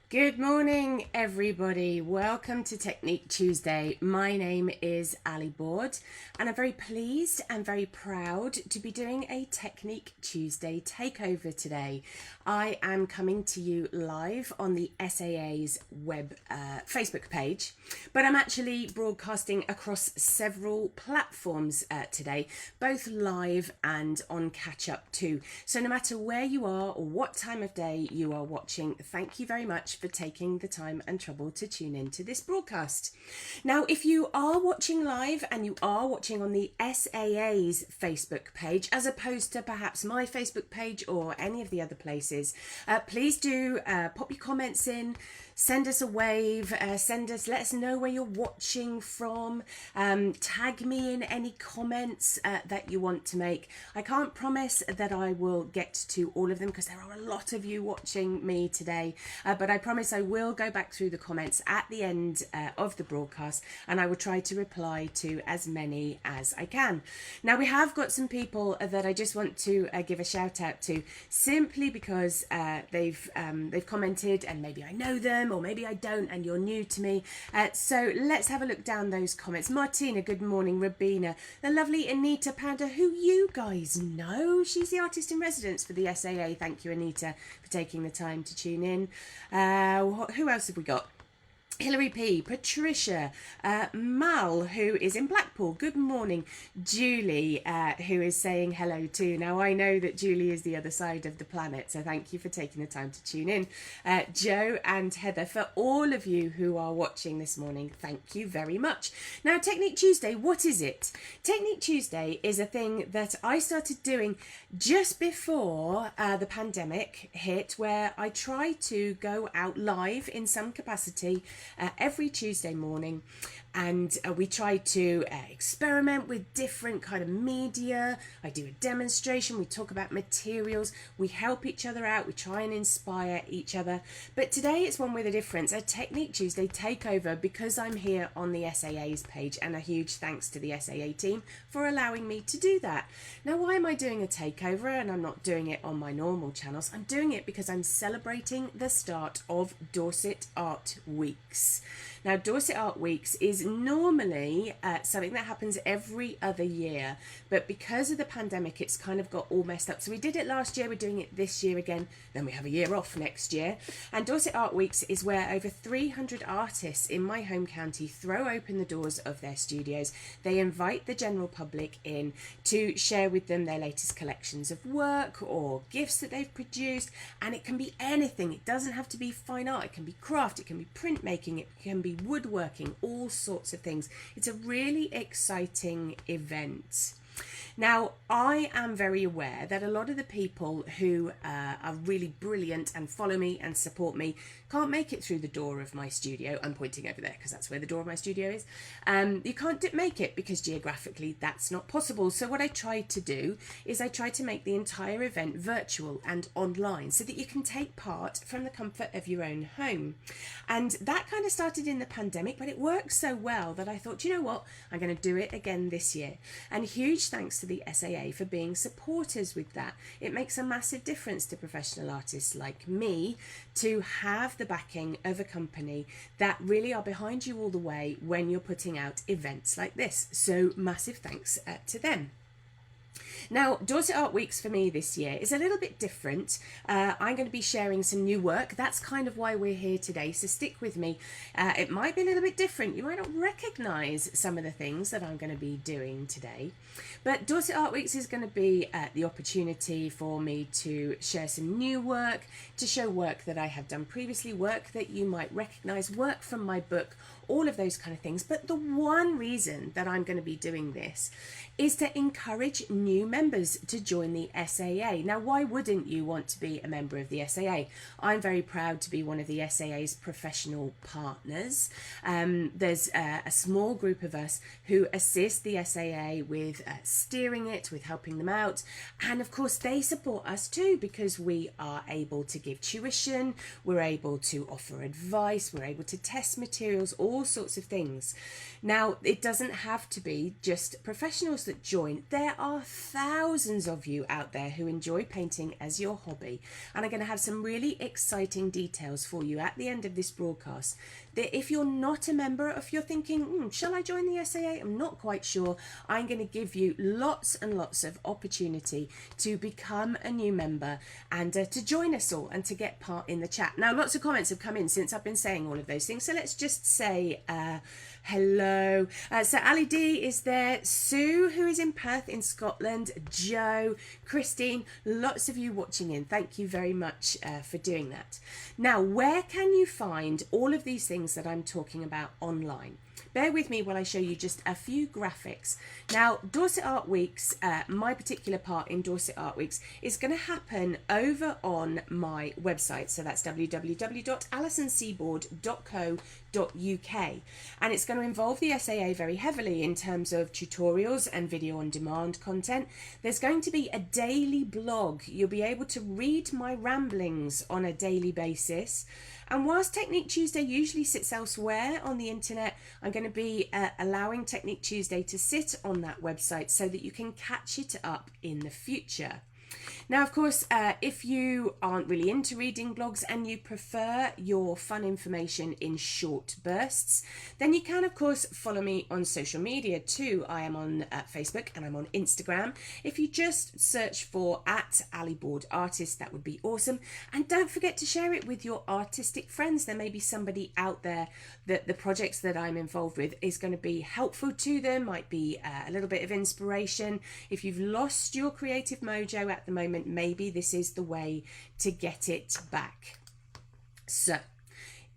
Good morning, everybody. Welcome to Technique Tuesday. My name is Ali Board, and I'm very pleased and very proud to be doing a Technique Tuesday takeover today. I am coming to you live on the SAA's web Facebook page, but I'm actually broadcasting across several platforms today, both live and on catch up too. So no matter where you are or what time of day you are watching, thank you very much for taking the time and trouble to tune in to this broadcast. Now, if you are watching live and you are watching on the SAA's Facebook page, as opposed to perhaps my Facebook page or any of the other places, please do pop your comments in, send us a wave, let us know where you're watching from, tag me in any comments that you want to make. I can't promise that I will get to all of them because there are a lot of you watching me today, but I promise I will go back through the comments at the end of the broadcast, and I will try to reply to as many as I can. Now, we have got some people that I just want to give a shout out to, simply because they've commented, and maybe I know them or maybe I don't and you're new to me. So let's have a look down those comments. Martina, good morning. Rabina, the lovely Anita Pounder, who you guys know. She's the artist in residence for the SAA. Thank you, Anita, for taking the time to tune in. Who else have we got? Hilary P, Patricia, Mal, who is in Blackpool, good morning. Julie, who is saying hello too. Now, I know that Julie is the other side of the planet, so thank you for taking the time to tune in. Joe and Heather, for all of you who are watching this morning, thank you very much. Now, Technique Tuesday, what is it? Technique Tuesday is a thing that I started doing just before the pandemic hit, where I try to go out live in some capacity every Tuesday morning, and we try to experiment with different kind of media. I do a demonstration, we talk about materials, we help each other out, we try and inspire each other. But today it's one with a difference, a Technique Tuesday takeover, because I'm here on the SAA's page, and a huge thanks to the SAA team for allowing me to do that. Now, why am I doing a takeover and I'm not doing it on my normal channels? I'm doing it because I'm celebrating the start of Dorset Art Weeks. Now, Dorset Art Weeks is normally something that happens every other year, but because of the pandemic, it's kind of got all messed up. So we did it last year, we're doing it this year again, then we have a year off next year. And Dorset Art Weeks is where over 300 artists in my home county throw open the doors of their studios. They invite the general public in to share with them their latest collections of work or gifts that they've produced, and it can be anything. It doesn't have to be fine art, it can be craft, it can be printmaking, it can be woodworking, all sorts of things. It's a really exciting event. Now, I am very aware that a lot of the people who are really brilliant and follow me and support me can't make it through the door of my studio. I'm pointing over there because that's where the door of my studio is. You can't make it because geographically that's not possible. So what I tried to do is I tried to make the entire event virtual and online so that you can take part from the comfort of your own home. And that kind of started in the pandemic, but it worked so well that I thought, you know what, I'm going to do it again this year. And huge thanks to the SAA for being supporters with that. It makes a massive difference to professional artists like me to have the backing of a company that really are behind you all the way when you're putting out events like this. So massive thanks to them. Now, Dorset Art Weeks for me this year is a little bit different. I'm going to be sharing some new work. That's kind of why we're here today, so stick with me. It might be a little bit different. You might not recognise some of the things that I'm going to be doing today. But Dorset Art Weeks is going to be the opportunity for me to share some new work, to show work that I have done previously, work that you might recognise, work from my book, all of those kind of things. But the one reason that I'm going to be doing this is to encourage new members to join the SAA. Now, why wouldn't you want to be a member of the SAA? I'm very proud to be one of the SAA's professional partners. There's a small group of us who assist the SAA with steering it, with helping them out. And of course, they support us too, because we are able to give tuition, we're able to offer advice, we're able to test materials, all sorts of things. Now, it doesn't have to be just professionals that join. There are thousands of you out there who enjoy painting as your hobby, and I'm going to have some really exciting details for you at the end of this broadcast, that if you're not a member, if you're thinking, shall I join the SAA? I'm not quite sure. I'm going to give you lots and lots of opportunity to become a new member and to join us all and to get part in the chat. Now, lots of comments have come in since I've been saying all of those things, so let's just say hello. So Ali D is there, Sue, who is in Perth in Scotland, Joe, Christine, lots of you watching in. Thank you very much for doing that. Now, where can you find all of these things that I'm talking about online? Bear with me while I show you just a few graphics. Now, Dorset Art Weeks, my particular part in Dorset Art Weeks is going to happen over on my website. So that's www.alisonseaboard.co.uk, and it's going to involve the SAA very heavily in terms of tutorials and video on demand content. There's going to be a daily blog. You'll be able to read my ramblings on a daily basis. And whilst Technique Tuesday usually sits elsewhere on the internet, I'm going to be allowing Technique Tuesday to sit on that website so that you can catch it up in the future. Now, of course, if you aren't really into reading blogs and you prefer your fun information in short bursts, then you can, of course, follow me on social media too. I am on Facebook and I'm on Instagram. If you just search for @AliBoardArtist, that would be awesome. And don't forget to share it with your artistic friends. There may be somebody out there that the projects that I'm involved with is going to be helpful to them, might be a little bit of inspiration. If you've lost your creative mojo at the moment, maybe this is the way to get it back. So,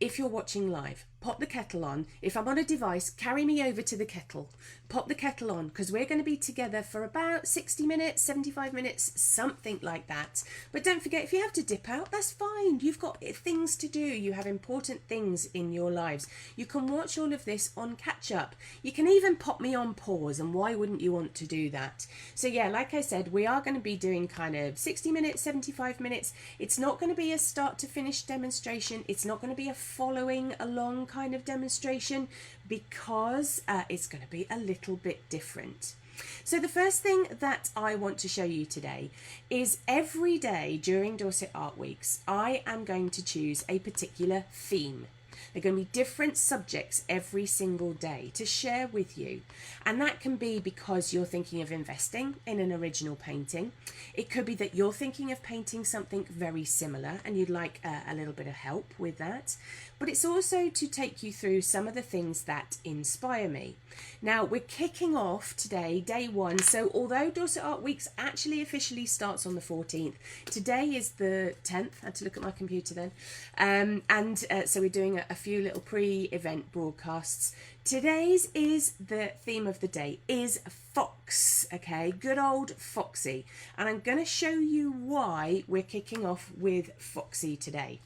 if you're watching live, pop the kettle on. If I'm on a device, carry me over to the kettle. Pop the kettle on, because we're going to be together for about 60 minutes, 75 minutes, something like that. But don't forget, if you have to dip out, that's fine. You've got things to do. You have important things in your lives. You can watch all of this on catch up. You can even pop me on pause, and why wouldn't you want to do that? So yeah, like I said, we are going to be doing kind of 60 minutes, 75 minutes. It's not going to be a start to finish demonstration. It's not going to be a following along kind of demonstration, because it's going to be a little bit different. So the first thing that I want to show you today is every day during Dorset Art Weeks, I am going to choose a particular theme. They're going to be different subjects every single day to share with you. And that can be because you're thinking of investing in an original painting. It could be that you're thinking of painting something very similar and you'd like a little bit of help with that. But it's also to take you through some of the things that inspire me. Now, we're kicking off today, day one. So although Dorset Art Weeks actually officially starts on the 14th, today is the 10th. I had to look at my computer then. So we're doing a few little pre-event broadcasts. Today's is the theme of the day is Fox, okay, good old Foxy, and I'm going to show you why we're kicking off with Foxy today.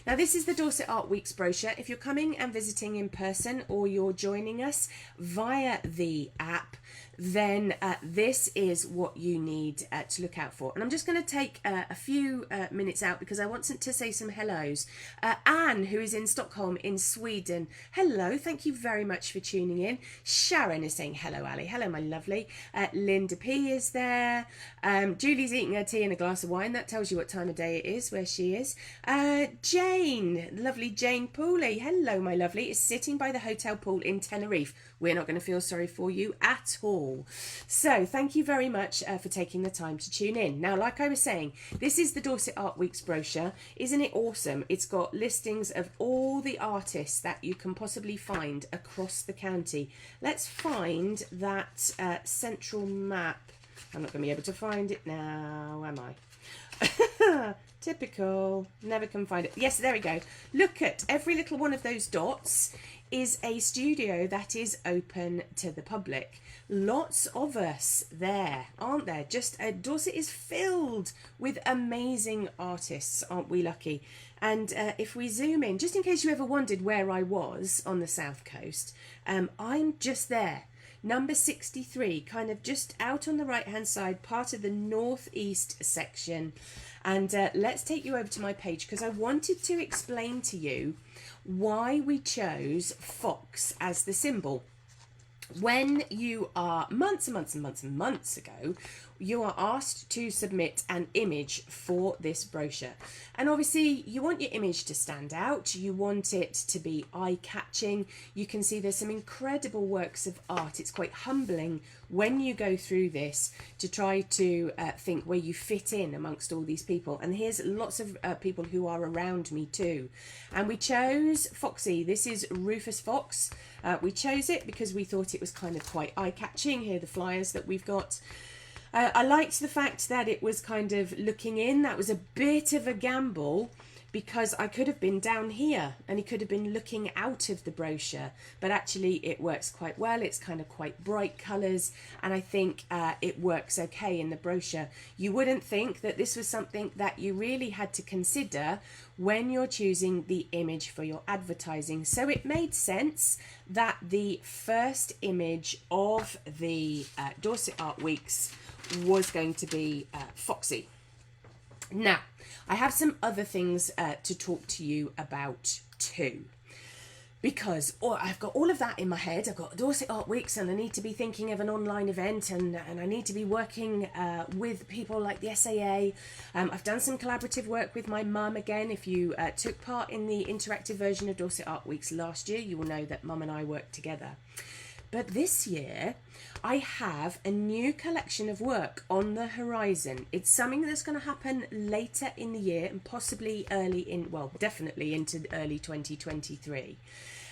Now, this is the Dorset Art Weeks brochure. If you're coming and visiting in person or you're joining us via the app, then this is what you need to look out for. And I'm just going to take a few minutes out because I want to say some hellos. Anne, who is in Stockholm in Sweden, hello, thank you very much for tuning in. Sharon is saying hello, Ali. Hello, my lovely. Linda P is there. Julie's eating her tea and a glass of wine. That tells you what time of day it is, where she is. Jane, lovely Jane Pooley, hello, my lovely, is sitting by the hotel pool in Tenerife. We're not going to feel sorry for you at all. So thank you very much for taking the time to tune in. Now, like I was saying, this is the Dorset Art Weeks brochure. Isn't it awesome? It's got listings of all the artists that you can possibly find across the county. Let's find that central map. I'm not going to be able to find it now, am I? Typical. Never can find it. Yes, there we go. Look at every little one of those dots is a studio that is open to the public. Lots of us there, aren't there? Just Dorset is filled with amazing artists, aren't we lucky? And if we zoom in, just in case you ever wondered where I was on the south coast, I'm just there. Number 63, kind of just out on the right hand side, part of the northeast section. And let's take you over to my page because I wanted to explain to you why we chose Fox as the symbol. when you are months and months and months and months ago, you are asked to submit an image for this brochure. And obviously you want your image to stand out. You want it to be eye-catching. You can see there's some incredible works of art. It's quite humbling when you go through this to try to think where you fit in amongst all these people. And here's lots of people who are around me too. And we chose Foxy. This is Rufus Fox. We chose it because we thought it was kind of quite eye-catching. Here are the flyers that we've got. I liked the fact that it was kind of looking in. That was a bit of a gamble because I could have been down here and he could have been looking out of the brochure, but actually it works quite well. It's kind of quite bright colours, and I think it works okay in the brochure. You wouldn't think that this was something that you really had to consider when you're choosing the image for your advertising. So it made sense that the first image of the Dorset Art Weeks was going to be Foxy. Now, I have some other things to talk to you about too, because I've got all of that in my head. I've got Dorset Art Weeks and I need to be thinking of an online event, and I need to be working with people like the SAA. I've done some collaborative work with my mum again. If you took part in the interactive version of Dorset Art Weeks last year, you will know that mum and I worked together. But this year, I have a new collection of work on the horizon. It's something that's going to happen later in the year and possibly definitely into early 2023.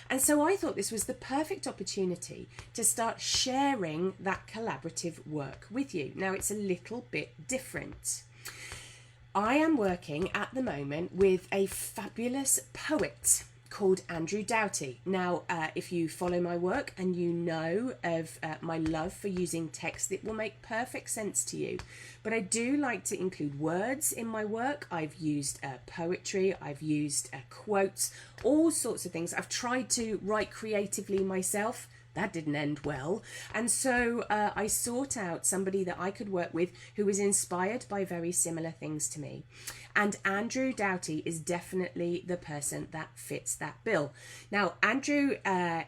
And so I thought this was the perfect opportunity to start sharing that collaborative work with you. Now, it's a little bit different. I am working at the moment with a fabulous poet called Andrew Doughty. Now, if you follow my work and you know of my love for using text, it will make perfect sense to you. But I do like to include words in my work. I've used poetry, I've used quotes, all sorts of things. I've tried to write creatively myself. That didn't end well. And so I sought out somebody that I could work with who was inspired by very similar things to me. And Andrew Doughty is definitely the person that fits that bill. Now, Andrew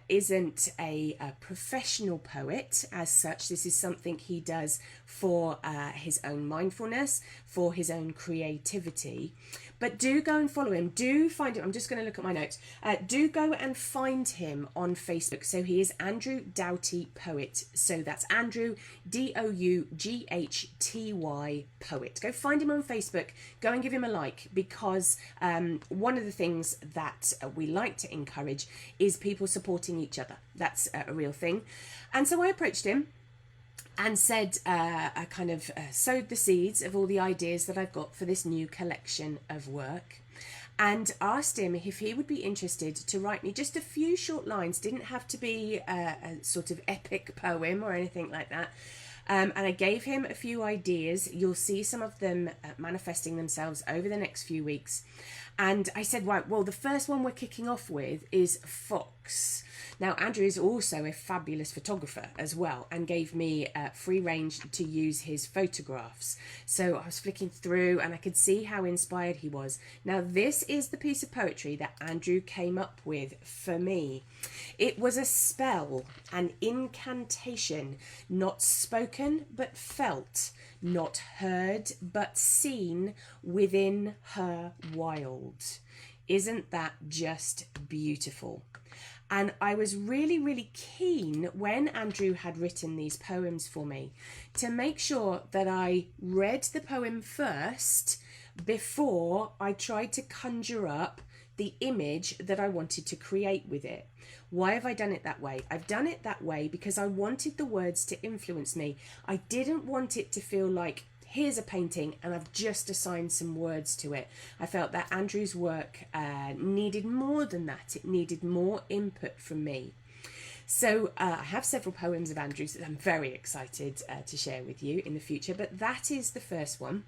isn't a professional poet as such. This is something he does for his own mindfulness, for his own creativity. But do go and follow him. Do find him. I'm just going to look at my notes. Do go and find him on Facebook. So he is Andrew Doughty Poet. So that's Andrew, Doughty Poet. Go find him on Facebook. Go and give him a like, because one of the things that we like to encourage is people supporting each other. That's a real thing. And so I approached him and said, I kind of sowed the seeds of all the ideas that I've got for this new collection of work, and asked him if he would be interested to write me just a few short lines. Didn't have to be a sort of epic poem or anything like that. And I gave him a few ideas. You'll see some of them manifesting themselves over the next few weeks. And I said, right, well, the first one we're kicking off with is Fox. Now, Andrew is also a fabulous photographer as well, and gave me free range to use his photographs. So I was flicking through and I could see how inspired he was. Now, this is the piece of poetry that Andrew came up with for me. It was a spell, an incantation, not spoken but felt, not heard but seen within her wild. Isn't that just beautiful? And I was really, really keen when Andrew had written these poems for me to make sure that I read the poem first before I tried to conjure up the image that I wanted to create with it. Why have I done it that way? I've done it that way because I wanted the words to influence me. I didn't want it to feel like, here's a painting and I've just assigned some words to it. I felt that Andrew's work needed more than that. It needed more input from me. So I have several poems of Andrew's that I'm very excited to share with you in the future, but that is the first one.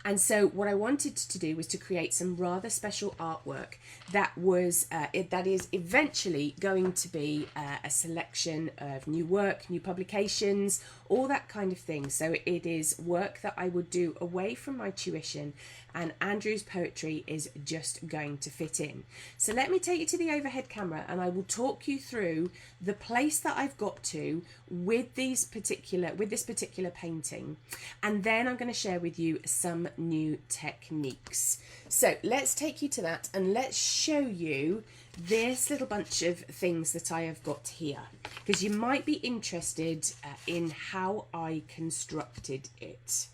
And so what I wanted to do was to create some rather special artwork that was that is eventually going to be a selection of new work, new publications, all that kind of thing. So it is work that I would do away from my tuition, and Andrew's poetry is just going to fit in. So let me take you to the overhead camera and I will talk you through the place that I've got to with this particular painting, and then I'm going to share with you some new techniques. So let's take you to that and let's show you this little bunch of things that I have got here, because you might be interested in how I constructed it.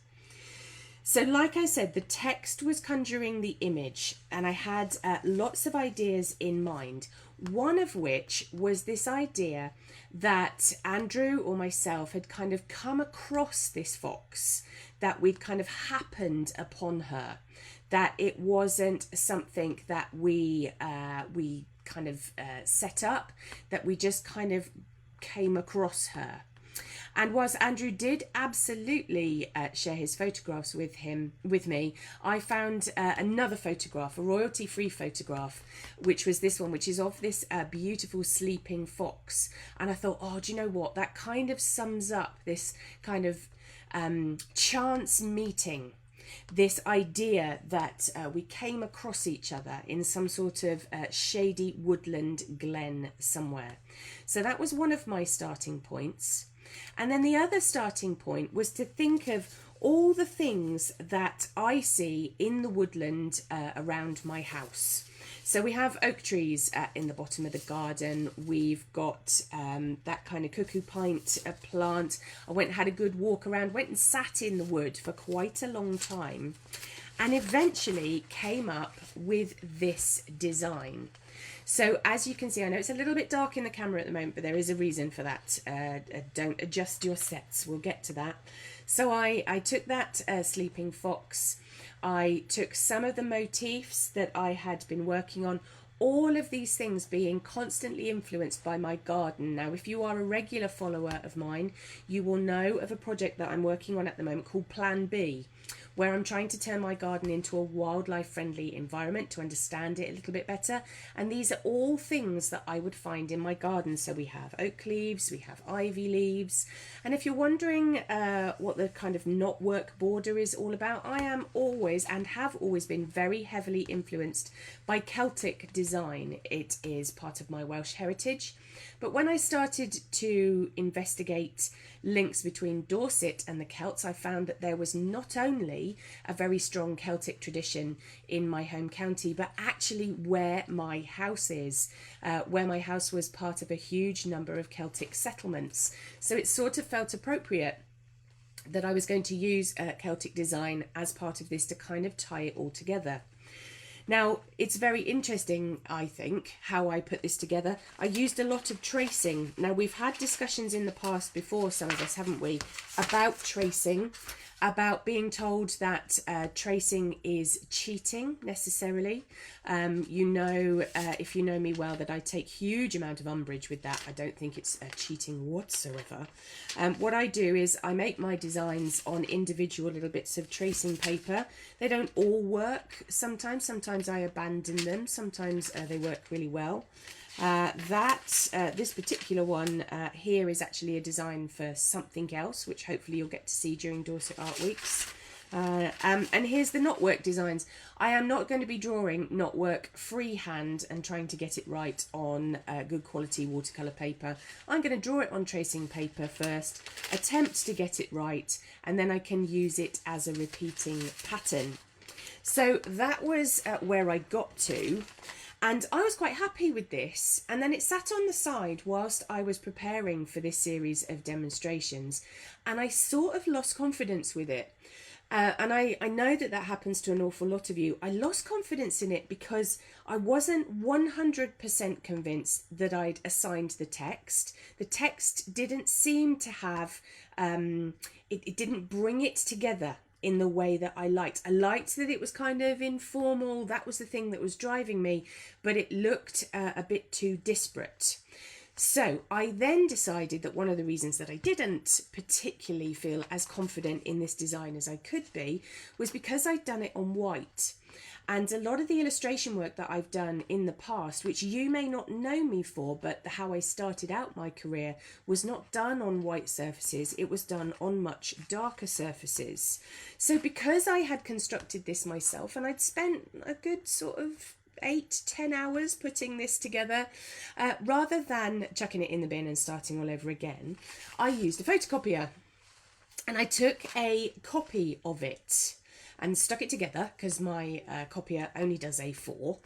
So like I said, the text was conjuring the image, and I had lots of ideas in mind, one of which was this idea that Andrew or myself had kind of come across this fox, that we'd kind of happened upon her, that it wasn't something that we kind of set up, that we just kind of came across her. And whilst Andrew did absolutely share his photographs with me, I found another photograph, a royalty-free photograph, which was this one, which is of this beautiful sleeping fox. And I thought, oh, do you know what? That kind of sums up this kind of chance meeting, this idea that we came across each other in some sort of shady woodland glen somewhere. So that was one of my starting points. And then the other starting point was to think of all the things that I see in the woodland around my house. So we have oak trees in the bottom of the garden. We've got that kind of cuckoo pint plant. I went and had a good walk around, went and sat in the wood for quite a long time, and eventually came up with this design. So as you can see, I know it's a little bit dark in the camera at the moment, but there is a reason for that. Don't adjust your sets, we'll get to that. So I took that sleeping fox, I took some of the motifs that I had been working on, all of these things being constantly influenced by my garden. Now, if you are a regular follower of mine, you will know of a project that I'm working on at the moment called Plan B, where I'm trying to turn my garden into a wildlife friendly environment to understand it a little bit better. And these are all things that I would find in my garden. So we have oak leaves, we have ivy leaves. And if you're wondering what the kind of knotwork border is all about, I am always and have always been very heavily influenced by Celtic design. It is part of my Welsh heritage. But when I started to investigate links between Dorset and the Celts, I found that there was not only a very strong Celtic tradition in my home county, but actually where my house is, where my house was part of a huge number of Celtic settlements. So it sort of felt appropriate that I was going to use Celtic design as part of this to kind of tie it all together. Now, it's very interesting, I think, how I put this together. I used a lot of tracing. Now, we've had discussions in the past before, some of us, haven't we, about tracing, about being told that tracing is cheating necessarily. You know, if you know me well, that I take huge amount of umbrage with that. I don't think it's cheating whatsoever. What I do is I make my designs on individual little bits of tracing paper. They don't all work sometimes I abandon them, sometimes they work really well. This particular one here is actually a design for something else, which hopefully you'll get to see during Dorset Art Weeks. And here's the knotwork designs. I am not going to be drawing knotwork freehand and trying to get it right on good quality watercolour paper. I'm going to draw it on tracing paper first, attempt to get it right, and then I can use it as a repeating pattern. So that was where I got to. And I was quite happy with this, and then it sat on the side whilst I was preparing for this series of demonstrations, and I sort of lost confidence with it. And I know that happens to an awful lot of you. I lost confidence in it because I wasn't 100% convinced that I'd assigned the text. The text didn't seem to have, it didn't bring it together in the way that I liked. I liked that it was kind of informal. That was the thing that was driving me, but it looked a bit too disparate. So I then decided that one of the reasons that I didn't particularly feel as confident in this design as I could be was because I'd done it on white. And a lot of the illustration work that I've done in the past, which you may not know me for, but how I started out my career was not done on white surfaces, it was done on much darker surfaces. So because I had constructed this myself and I'd spent a good sort of 8-10 hours putting this together, rather than chucking it in the bin and starting all over again, I used a photocopier and I took a copy of it and stuck it together because my copier only does A4,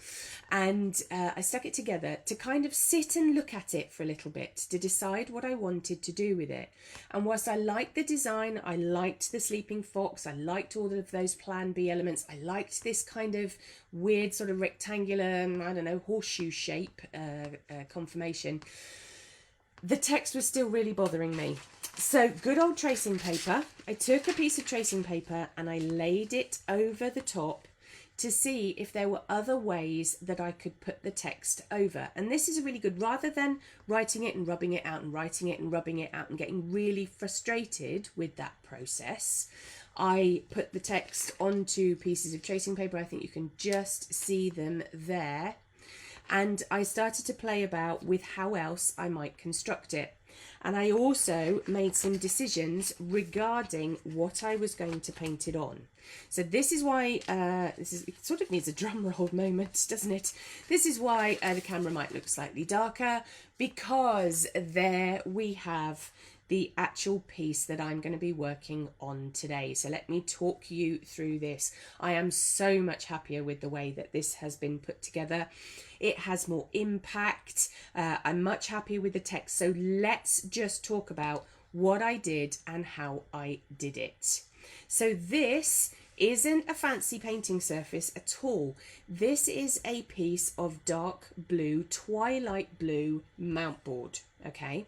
and I stuck it together to kind of sit and look at it for a little bit to decide what I wanted to do with it. And whilst I liked the design, I liked the sleeping fox, I liked all of those plan B elements, I liked this kind of weird sort of rectangular, I don't know, horseshoe shape conformation, the text was still really bothering me. So good old tracing paper. I took a piece of tracing paper and I laid it over the top to see if there were other ways that I could put the text over. And this is really good. Rather than writing it and rubbing it out and writing it and rubbing it out and getting really frustrated with that process, I put the text onto pieces of tracing paper. I think you can just see them there. And I started to play about with how else I might construct it. And I also made some decisions regarding what I was going to paint it on. So this is why, it sort of needs a drum roll moment, doesn't it? This is why the camera might look slightly darker, because there we have the actual piece that I'm going to be working on today. So let me talk you through this. I am so much happier with the way that this has been put together. It has more impact. I'm much happier with the text. So let's just talk about what I did and how I did it. So this isn't a fancy painting surface at all. This is a piece of dark blue, twilight blue mount board. Okay,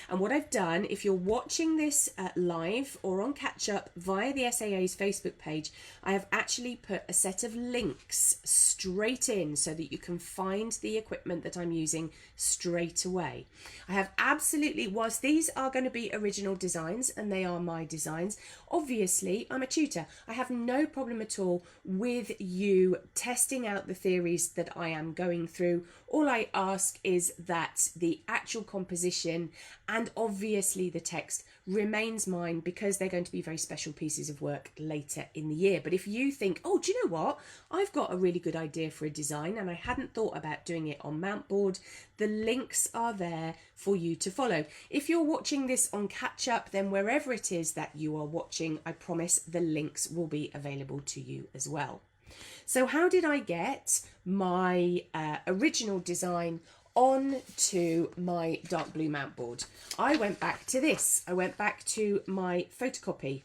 and what I've done, if you're watching this live or on catch up via the SAA's Facebook page, I have actually put a set of links straight in so that you can find the equipment that I'm using straight away. I have absolutely, whilst these are going to be original designs and they are my designs, obviously I'm a tutor. I have no problem at all with you testing out the theories that I am going through. All I ask is that the actual composition and obviously the text remains mine, because they're going to be very special pieces of work later in the year. But if you think, oh, do you know what? I've got a really good idea for a design and I hadn't thought about doing it on mount board, the links are there for you to follow. If you're watching this on catch up, then wherever it is that you are watching, I promise the links will be available to you as well. So how did I get my original design onto my dark blue mount board? I went back to this. I went back to my photocopy.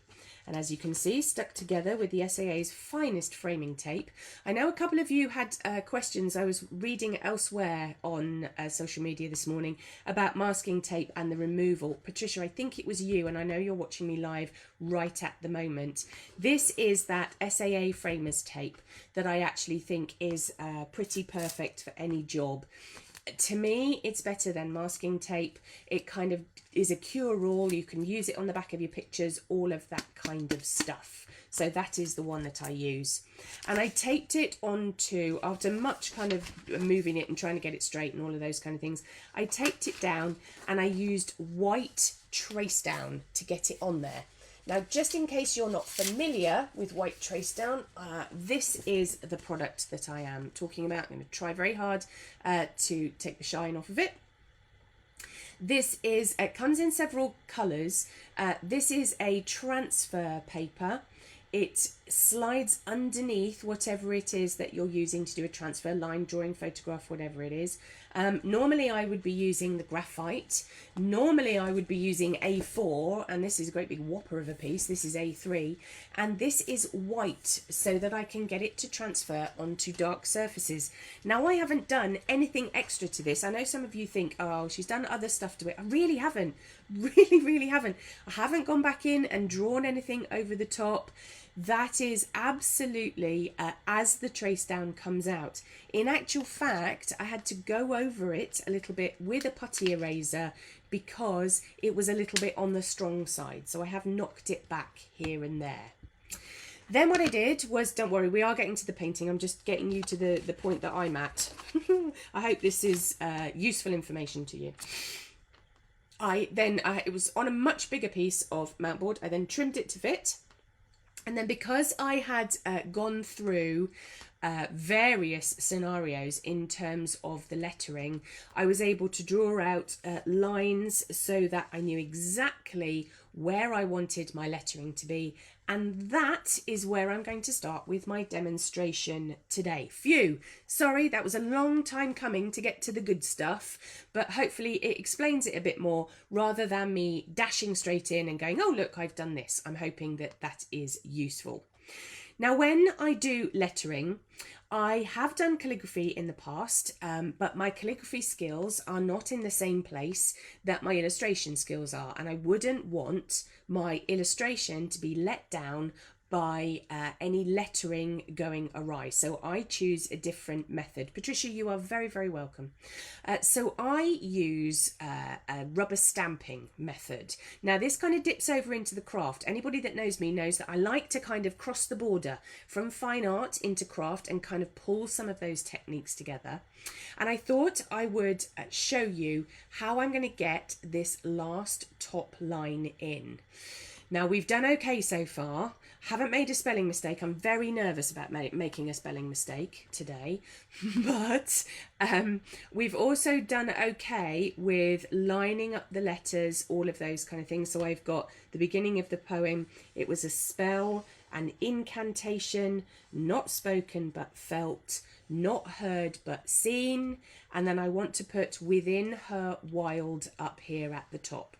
And as you can see, stuck together with the SAA's finest framing tape. I know a couple of you had questions. I was reading elsewhere on social media this morning about masking tape and the removal. Patricia, I think it was you, and I know you're watching me live right at the moment. This is that SAA framers tape that I actually think is pretty perfect for any job. To me, it's better than masking tape. It kind of is a cure-all. You can use it on the back of your pictures, all of that kind of stuff. So that is the one that I use. And I taped it onto, after much kind of moving it and trying to get it straight and all of those kind of things, I taped it down and I used white trace down to get it on there. Now, just in case you're not familiar with white trace down, this is the product that I am talking about. I'm going to try very hard to take the shine off of it. This is, it comes in several colours. This is a transfer paper. It slides underneath whatever it is that you're using to do a transfer, line drawing, photograph, whatever it is. Normally I would be using the graphite. Normally I would be using A4, and this is a great big whopper of a piece. This is A3, and this is white so that I can get it to transfer onto dark surfaces. Now, I haven't done anything extra to this. I know some of you think, oh, she's done other stuff to it. I really haven't. Really haven't. I haven't gone back in and drawn anything over the top. That that is absolutely as the trace down comes out. In actual fact, I had to go over it a little bit with a putty eraser because it was a little bit on the strong side. So I have knocked it back here and there. Then what I did was, don't worry, we are getting to the painting. I'm just getting you to the point that I'm at. I hope this is useful information to you. It was on a much bigger piece of mountboard. I then trimmed it to fit. And then because I had gone through various scenarios in terms of the lettering, I was able to draw out lines so that I knew exactly where I wanted my lettering to be. And that is where I'm going to start with my demonstration today. Phew, sorry, that was a long time coming to get to the good stuff, but hopefully it explains it a bit more rather than me dashing straight in and going, oh, look, I've done this. I'm hoping that that is useful. Now, when I do lettering, I have done calligraphy in the past, but my calligraphy skills are not in the same place that my illustration skills are, and I wouldn't want my illustration to be let down by any lettering going awry. So I choose a different method. Patricia, you are very, very welcome. So I use a rubber stamping method. Now this kind of dips over into the craft. Anybody that knows me knows that I like to kind of cross the border from fine art into craft and kind of pull some of those techniques together. And I thought I would show you how I'm going to get this last top line in. Now we've done okay so far. Haven't made a spelling mistake. I'm very nervous about making a spelling mistake today. But we've also done okay with lining up the letters, all of those kind of things. So I've got the beginning of the poem. It was a spell, an incantation, not spoken but felt, not heard but seen. And then I want to put within her wild up here at the top.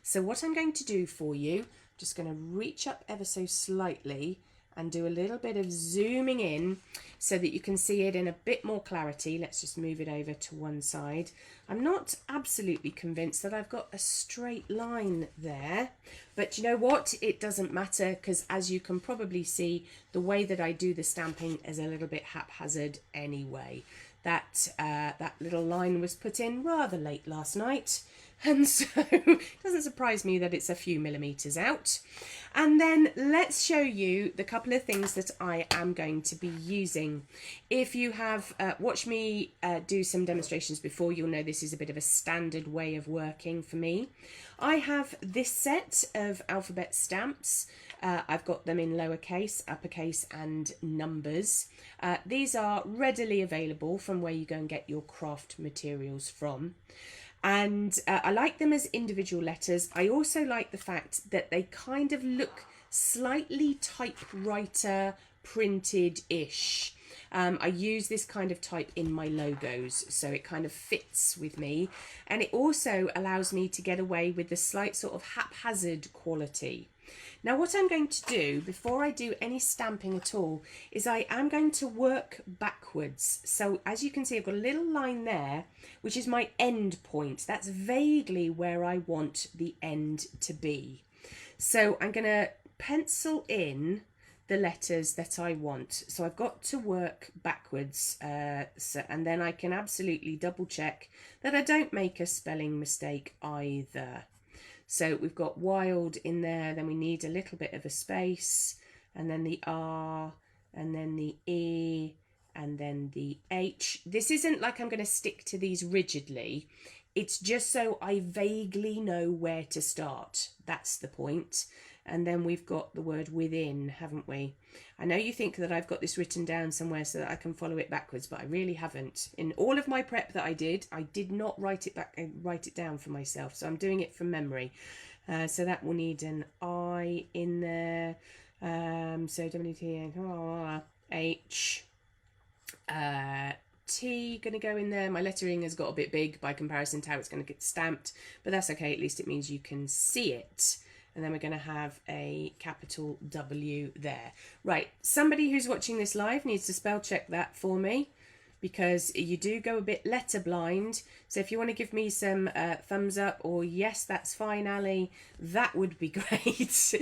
So what I'm going to do for you, just going to reach up ever so slightly and do a little bit of zooming in so that you can see it in a bit more clarity. Let's just move it over to one side. I'm not absolutely convinced that I've got a straight line there, but you know what? It doesn't matter, because as you can probably see, the way that I do the stamping is a little bit haphazard anyway. That little line was put in rather late last night, and so it doesn't surprise me that it's a few millimeters out. And then let's show you the couple of things that I am going to be using. If you have watched me do some demonstrations before, you'll know this is a bit of a standard way of working for me. I have this set of alphabet stamps. I've got them in lowercase, uppercase and numbers. These are readily available from where you go and get your craft materials from. And I like them as individual letters. I also like the fact that they kind of look slightly typewriter printed-ish. I use this kind of type in my logos, so it kind of fits with me. And it also allows me to get away with the slight sort of haphazard quality. Now what I'm going to do before I do any stamping at all is I am going to work backwards. So as you can see, I've got a little line there, which is my end point. That's vaguely where I want the end to be. So I'm going to pencil in the letters that I want. So I've got to work backwards, and then I can absolutely double check that I don't make a spelling mistake either. So we've got wild in there, then we need a little bit of a space, and then the R, and then the E, and then the H. This isn't like I'm going to stick to these rigidly. It's just so I vaguely know where to start. That's the point. And then we've got the word within, haven't we? I know you think that I've got this written down somewhere so that I can follow it backwards, but I really haven't. In all of my prep that I did not write it down for myself, so I'm doing it from memory. So that will need an I in there. So W-T-H, H, T going to go in there. My lettering has got a bit big by comparison to how it's going to get stamped, but that's okay. At least it means you can see it. And then we're going to have a capital W there. Right, somebody who's watching this live needs to spell check that for me. because you do go a bit letter blind. So if you want to give me some thumbs up or yes, that's fine, Ali, that would be great.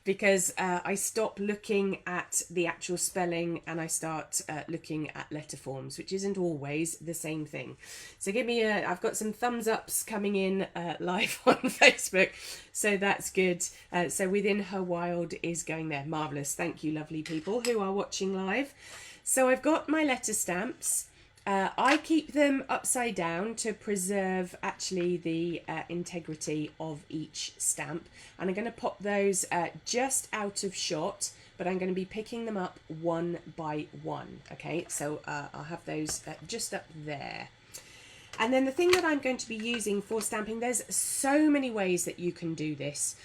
Because I stop looking at the actual spelling and I start looking at letter forms, which isn't always the same thing. So give me I've got some thumbs ups coming in live on Facebook, so that's good. So Within Her Wild is going there. Marvellous. Thank you, lovely people who are watching live. So I've got my letter stamps. I keep them upside down to preserve actually the integrity of each stamp, and I'm going to pop those just out of shot, but I'm going to be picking them up one by one. Okay, so I'll have those just up there. And then the thing that I'm going to be using for stamping, there's so many ways that you can do this.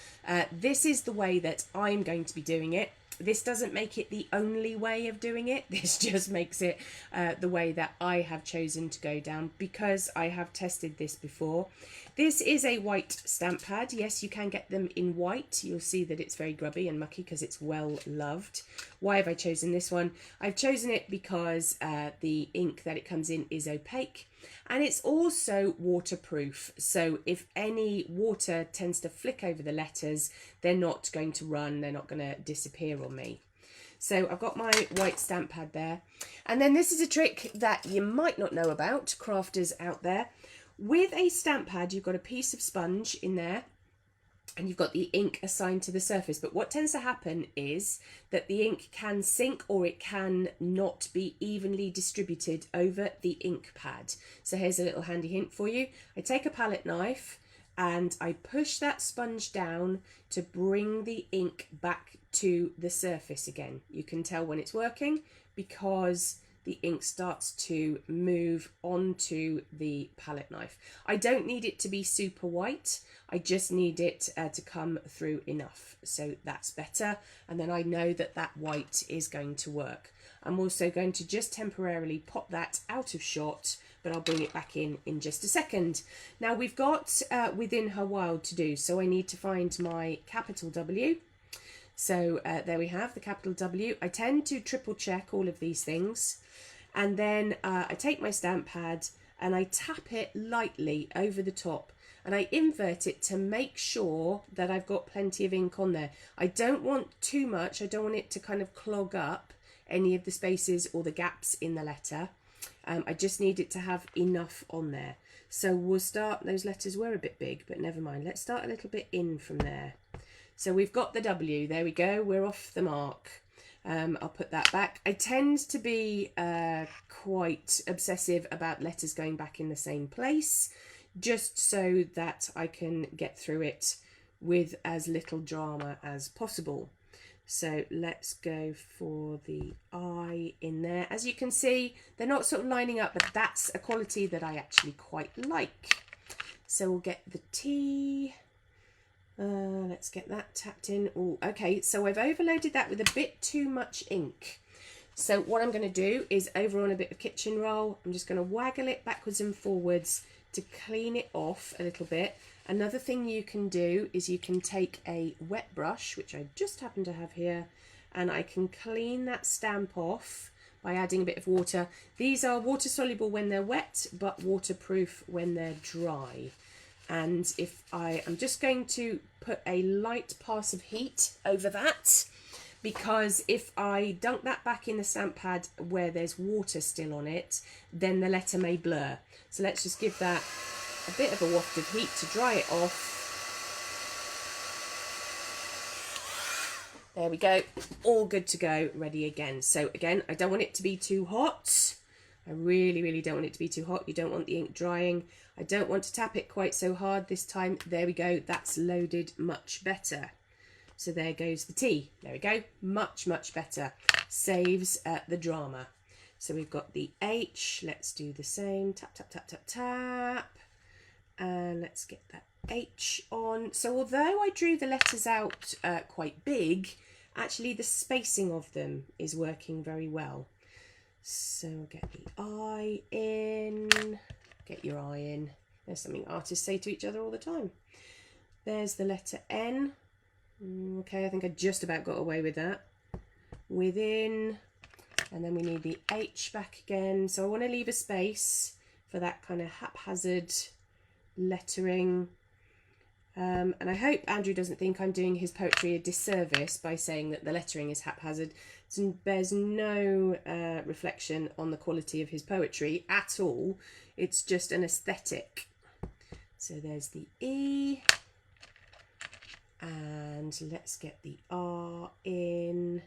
This is the way that I'm going to be doing it. This doesn't make it the only way of doing it. This just makes it the way that I have chosen to go down, because I have tested this before. This is a white stamp pad. Yes, you can get them in white. You'll see that it's very grubby and mucky because it's well loved. Why have I chosen this one? I've chosen it because the ink that it comes in is opaque. And it's also waterproof, so if any water tends to flick over the letters, they're not going to run, they're not going to disappear on me. So I've got my white stamp pad there. And then this is a trick that you might not know about, crafters out there. With a stamp pad, you've got a piece of sponge in there, and you've got the ink assigned to the surface. But what tends to happen is that the ink can sink, or it can not be evenly distributed over the ink pad. So here's a little handy hint for you. I take a palette knife and I push that sponge down to bring the ink back to the surface again. You can tell when it's working because the ink starts to move onto the palette knife. I don't need it to be super white. I just need it to come through enough. So that's better. And then I know that that white is going to work. I'm also going to just temporarily pop that out of shot, but I'll bring it back in just a second. Now we've got Within Her Wild to do. So I need to find my capital W. So there we have the capital W. I tend to triple check all of these things. And then I take my stamp pad and I tap it lightly over the top, and I invert it to make sure that I've got plenty of ink on there. I don't want too much. I don't want it to kind of clog up any of the spaces or the gaps in the letter. I just need it to have enough on there. So we'll start, those letters were a bit big, but never mind. Let's start a little bit in from there. So we've got the W, there we go, we're off the mark. I'll put that back. I tend to be quite obsessive about letters going back in the same place, just so that I can get through it with as little drama as possible. So let's go for the I in there. As you can see, they're not sort of lining up, but that's a quality that I actually quite like. So we'll get the T. Let's get that tapped in. Oh, okay, so I've overloaded that with a bit too much ink. So what I'm going to do is, over on a bit of kitchen roll, I'm just going to waggle it backwards and forwards to clean it off a little bit. Another thing you can do is you can take a wet brush, which I just happen to have here, and I can clean that stamp off by adding a bit of water. These are water soluble when they're wet, but waterproof when they're dry. And if I'm just going to put a light pass of heat over that, because if I dunk that back in the stamp pad where there's water still on it, then the letter may blur. So let's just give that a bit of a waft of heat to dry it off. There we go, all good to go, ready again. So again, I don't want it to be too hot. I really, really don't want it to be too hot. You don't want the ink drying. I don't want to tap it quite so hard this time. There we go, that's loaded much better. So there goes the T. There we go, much, much better. Saves the drama. So we've got the H. Let's do the same. Tap, tap, tap, tap, tap. And let's get that H on. So although I drew the letters out quite big, actually the spacing of them is working very well. So get the I in. Get your eye in. There's something artists say to each other all the time. There's the letter N. Okay, I think I just about got away with that. Within And then we need the H back again. So I want to leave a space for that kind of haphazard lettering. And I hope Andrew doesn't think I'm doing his poetry a disservice by saying that the lettering is haphazard. It bears no reflection on the quality of his poetry at all. It's just an aesthetic. So there's the E. And let's get the R in.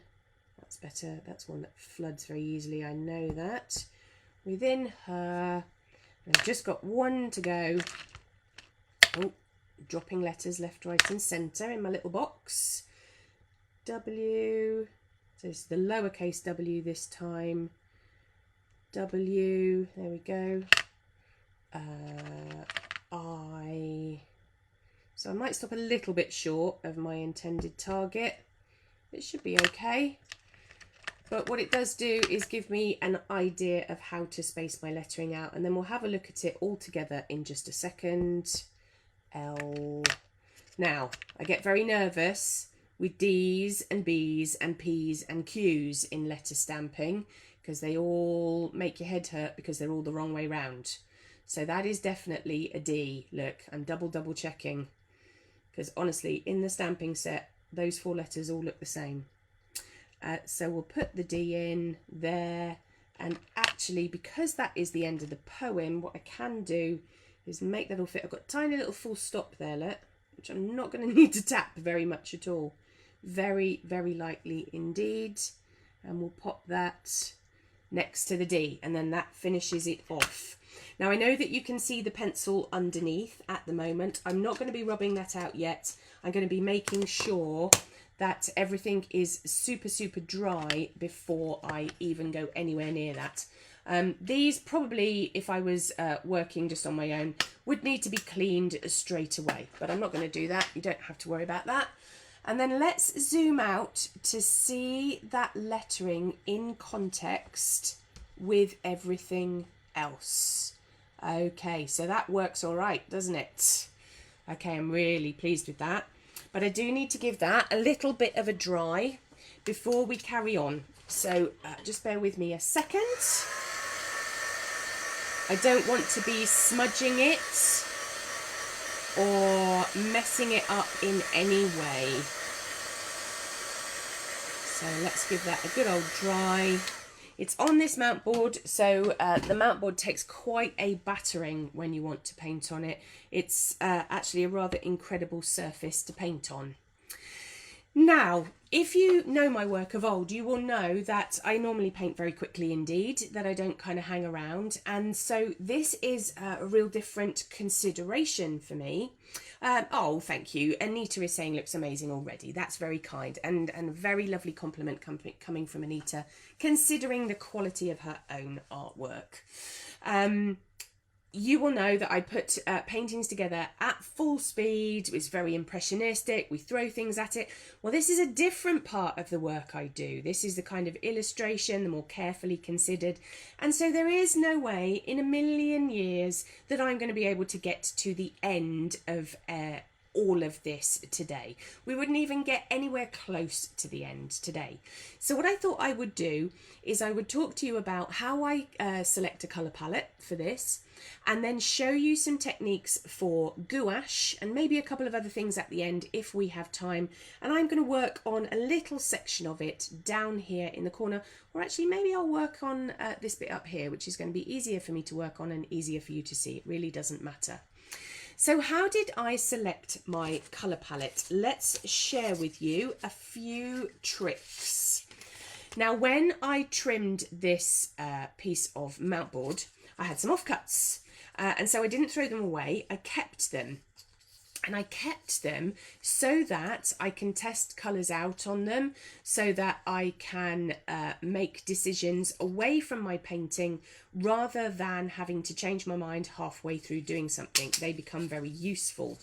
That's better. That's one that floods very easily. I know that. Within her. I've just got one to go. Oh, dropping letters left, right and centre in my little box. W. So it's the lowercase w this time. W. There we go. I. So I might stop a little bit short of my intended target. It should be okay. But what it does do is give me an idea of how to space my lettering out, and then we'll have a look at it all together in just a second. L. Now, I get very nervous with D's and B's and P's and Q's in letter stamping because they all make your head hurt because they're all the wrong way round. So that is definitely a D. Look, I'm double checking because honestly, in the stamping set, those 4 letters all look the same. So we'll put the D in there, and actually because that is the end of the poem, what I can do is make that all fit. I've got a tiny little full stop there, look, which I'm not going to need to tap very much at all. Very, very lightly indeed. And we'll pop that next to the D, and then that finishes it off. Now I know that you can see the pencil underneath at the moment. I'm not going to be rubbing that out yet. I'm going to be making sure that everything is super dry before I even go anywhere near that. These probably, if I was working just on my own, would need to be cleaned straight away, but I'm not going to do that. You don't have to worry about that. And then let's zoom out to see that lettering in context with everything else. Okay, so that works all right, doesn't it? Okay, I'm really pleased with that. But I do need to give that a little bit of a dry before we carry on. So just bear with me a second. I don't want to be smudging it or messing it up in any way. So let's give that a good old dry. It's on this mount board, so the mount board takes quite a battering when you want to paint on it. It's actually a rather incredible surface to paint on. Now, if you know my work of old, you will know that I normally paint very quickly indeed, that I don't kind of hang around. And so this is a real different consideration for me. Oh, thank you. Anita is saying looks amazing already. That's very kind and a very lovely compliment coming from Anita, considering the quality of her own artwork. You will know that I put paintings together at full speed. It's very impressionistic. We throw things at it. Well, this is a different part of the work I do. This is the kind of illustration, the more carefully considered. And so there is no way in a million years that I'm going to be able to get to the end of all of this today. We wouldn't even get anywhere close to the end today. So what I thought I would do is I would talk to you about how I select a colour palette for this, and then show you some techniques for gouache and maybe a couple of other things at the end if we have time. And I'm going to work on a little section of it down here in the corner, or actually maybe I'll work on this bit up here, which is going to be easier for me to work on and easier for you to see. It really doesn't matter. So how did I select my colour palette? Let's share with you a few tricks. Now, when I trimmed this piece of mount board, I had some offcuts, and so I didn't throw them away. I kept them, and I kept them so that I can test colours out on them, so that I can make decisions away from my painting rather than having to change my mind halfway through doing something. They become very useful.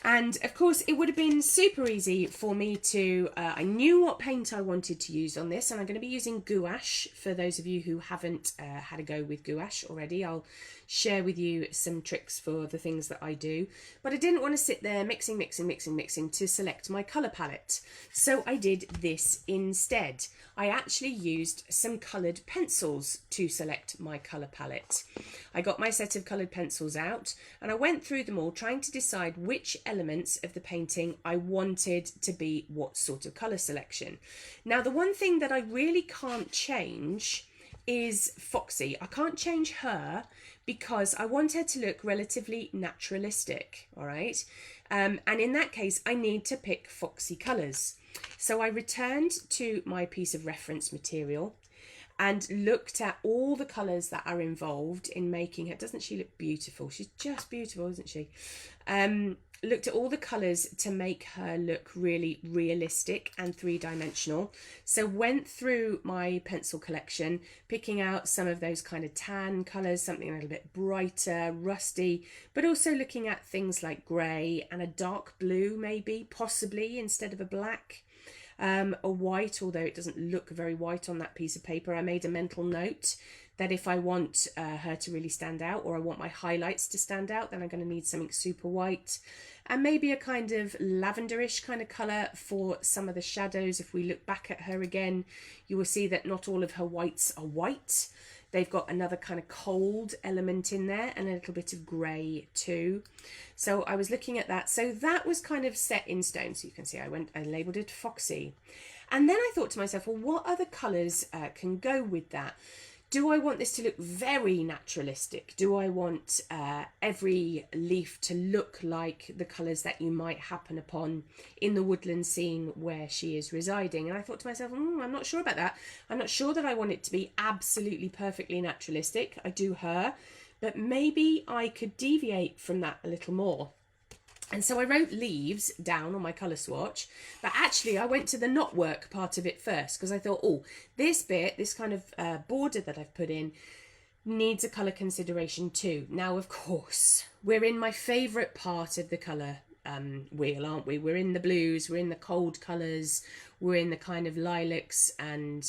And of course it would have been super easy for me to, I knew what paint I wanted to use on this, and I'm going to be using gouache. For those of you who haven't had a go with gouache already, I'll share with you some tricks for the things that I do. But I didn't want to sit there mixing to select my colour palette. So I did this instead. I actually used some coloured pencils to select my colour palette. I got my set of coloured pencils out and I went through them all, trying to decide which elements of the painting I wanted to be what sort of colour selection. Now, the one thing that I really can't change is Foxy. I can't change her because I want her to look relatively naturalistic, all right? And in that case, I need to pick Foxy colours. So I returned to my piece of reference material and looked at all the colours that are involved in making her. Doesn't she look beautiful? She's just beautiful, isn't she? Looked at all the colours to make her look really realistic and three-dimensional. So went through my pencil collection, picking out some of those kind of tan colours, something a little bit brighter, rusty, but also looking at things like grey and a dark blue maybe, possibly instead of a black. A white, although it doesn't look very white on that piece of paper. I made a mental note that if I want her to really stand out, or I want my highlights to stand out, then I'm going to need something super white. And maybe a kind of lavenderish kind of colour for some of the shadows. If we look back at her again, you will see that not all of her whites are white. They've got another kind of cold element in there and a little bit of grey too. So I was looking at that. So that was kind of set in stone. So you can see I labelled it Foxy. And then I thought to myself, well, what other colours can go with that? Do I want this to look very naturalistic? Do I want every leaf to look like the colours that you might happen upon in the woodland scene where she is residing? And I thought to myself, I'm not sure about that. I'm not sure that I want it to be absolutely perfectly naturalistic. I do her, but maybe I could deviate from that a little more. And so I wrote leaves down on my colour swatch, but actually I went to the knotwork part of it first, because I thought, oh, this bit, this kind of border that I've put in needs a colour consideration too. Now, of course, we're in my favourite part of the colour wheel, aren't we? We're in the blues, we're in the cold colours, we're in the kind of lilacs and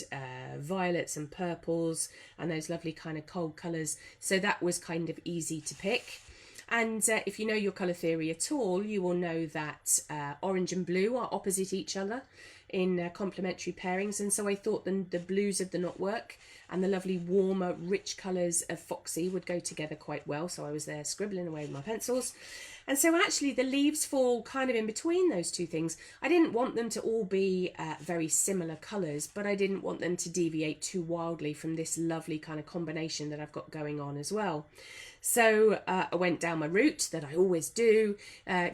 violets and purples and those lovely kind of cold colours. So that was kind of easy to pick. And if you know your colour theory at all, you will know that orange and blue are opposite each other in complementary pairings. And so I thought the blues of the knotwork and the lovely warmer, rich colours of Foxy would go together quite well. So I was there scribbling away with my pencils. And so actually the leaves fall kind of in between those two things. I didn't want them to all be very similar colours, but I didn't want them to deviate too wildly from this lovely kind of combination that I've got going on as well. So I went down my route that I always do,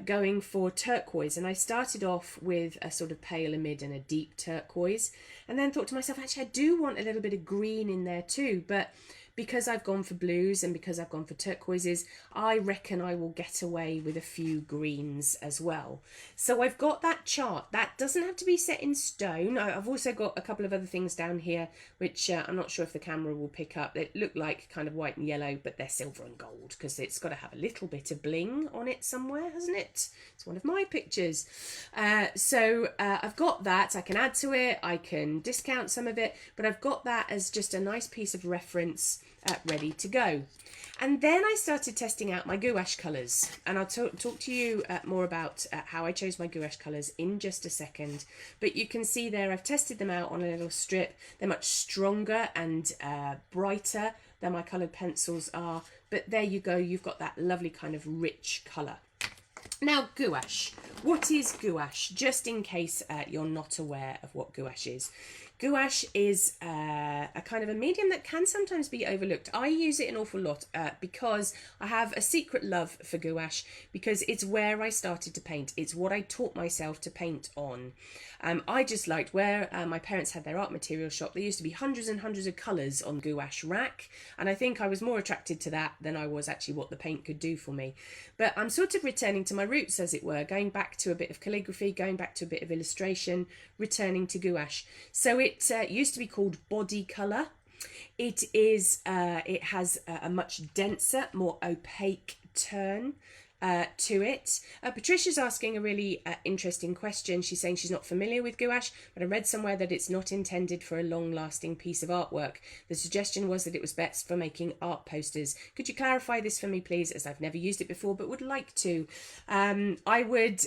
going for turquoise. And I started off with a sort of pale, a mid and a deep turquoise. And then thought to myself, actually, I do want a little bit of green in there too. But because I've gone for blues and because I've gone for turquoises, I reckon I will get away with a few greens as well. So I've got that chart. That doesn't have to be set in stone. I've also got a couple of other things down here, which I'm not sure if the camera will pick up. They look like kind of white and yellow, but they're silver and gold because it's got to have a little bit of bling on it somewhere, hasn't it? It's one of my pictures. So I've got that. I can add to it. I can discount some of it, but I've got that as just a nice piece of reference ready to go. And then I started testing out my gouache colours, and I'll talk to you more about how I chose my gouache colours in just a second. But you can see there I've tested them out on a little strip. They're much stronger and brighter than my coloured pencils are, but there you go, you've got that lovely kind of rich colour. Now, gouache. What is gouache? Just in case you're not aware of what gouache is. Gouache is a kind of a medium that can sometimes be overlooked. I use it an awful lot because I have a secret love for gouache, because it's where I started to paint. It's what I taught myself to paint on. I just liked where my parents had their art material shop. There used to be hundreds and hundreds of colours on gouache rack, and I think I was more attracted to that than I was actually what the paint could do for me. But I'm sort of returning to my roots, as it were, going back to a bit of calligraphy, going back to a bit of illustration, returning to gouache. So it used to be called body colour. It is. It has a much denser, more opaque turn to it. Patricia's asking a really interesting question. She's saying she's not familiar with gouache, but I read somewhere that it's not intended for a long-lasting piece of artwork. The suggestion was that it was best for making art posters. Could you clarify this for me, please, as I've never used it before but would like to? I would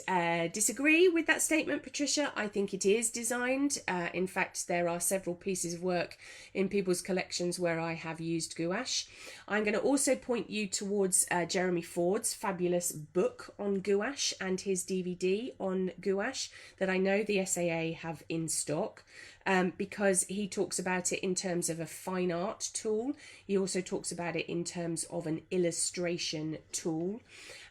disagree with that statement, Patricia. I think it is designed. In fact, there are several pieces of work in people's collections where I have used gouache. I'm going to also point you towards Jeremy Ford's fabulous book on gouache and his DVD on gouache that I know the SAA have in stock, because he talks about it in terms of a fine art tool. He also talks about it in terms of an illustration tool.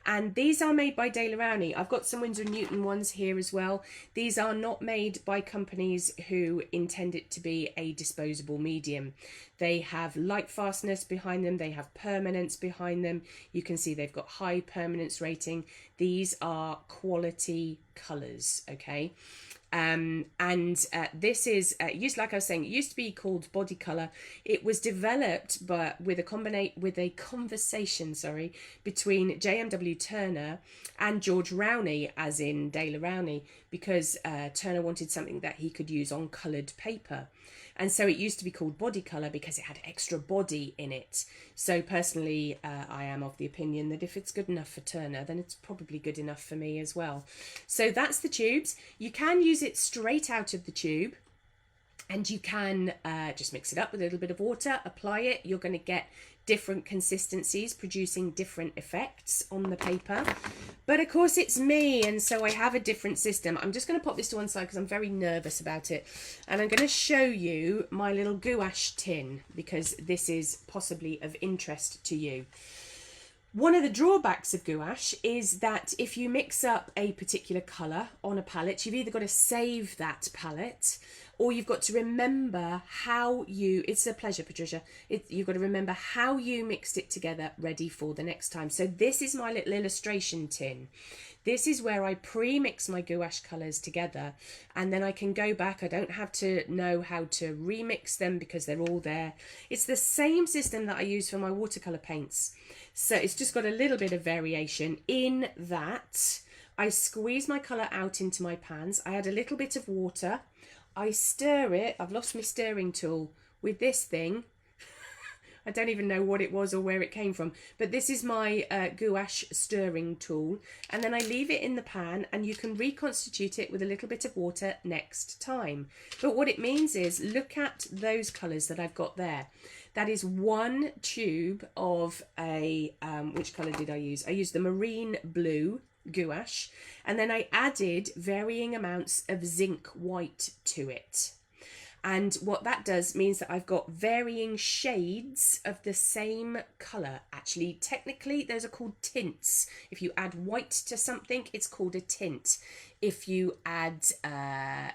And these are made by Daler Rowney. I've got some Winsor & Newton ones here as well. These are not made by companies who intend it to be a disposable medium. They have light fastness behind them. They have permanence behind them. You can see they've got high permanence rating. These are quality colours, okay? This is used, like I was saying, it used to be called body color. It was developed with a conversation between JMW Turner and George Rowney, as in Daler Rowney, because Turner wanted something that he could use on coloured paper. And so it used to be called body colour because it had extra body in it. So personally, I am of the opinion that if it's good enough for Turner, then it's probably good enough for me as well. So that's the tubes. You can use it straight out of the tube, and you can just mix it up with a little bit of water, apply it. You're going to get different consistencies producing different effects on the paper. But of course it's me, and so I have a different system. I'm just going to pop this to one side because I'm very nervous about it, and I'm going to show you my little gouache tin because this is possibly of interest to you. One of the drawbacks of gouache is that if you mix up a particular colour on a palette, you've either got to save that palette or you've got to remember how it's a pleasure, Patricia, you've got to remember how you mixed it together ready for the next time. So this is my little illustration tin. This is where I pre-mix my gouache colours together, and then I can go back. I don't have to know how to remix them because they're all there. It's the same system that I use for my watercolour paints. So it's just got a little bit of variation in that I squeeze my colour out into my pans. I add a little bit of water. I stir it. I've lost my stirring tool with this thing. I don't even know what it was or where it came from, but this is my gouache stirring tool, and then I leave it in the pan, and you can reconstitute it with a little bit of water next time. But what it means is, look at those colours that I've got there. That is one tube of a, which colour did I use? I used the marine blue gouache, and then I added varying amounts of zinc white to it. And what that does means that I've got varying shades of the same colour. Actually, technically, those are called tints. If you add white to something, it's called a tint. If you add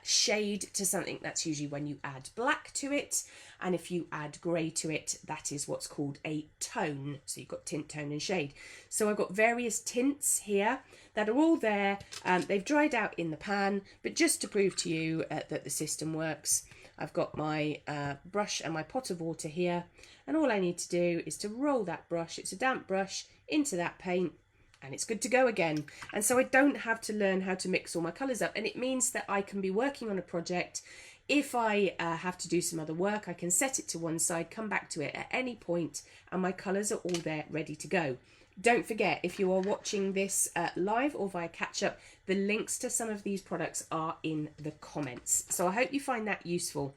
shade to something, that's usually when you add black to it. And if you add grey to it, that is what's called a tone. So you've got tint, tone and shade. So I've got various tints here that are all there. They've dried out in the pan, but just to prove to you that the system works, I've got my brush and my pot of water here, and all I need to do is to roll that brush, it's a damp brush, into that paint, and it's good to go again. And so I don't have to learn how to mix all my colours up, and it means that I can be working on a project. If I have to do some other work, I can set it to one side, come back to it at any point, and my colours are all there ready to go. Don't forget, if you are watching this live or via catch-up, the links to some of these products are in the comments. So I hope you find that useful.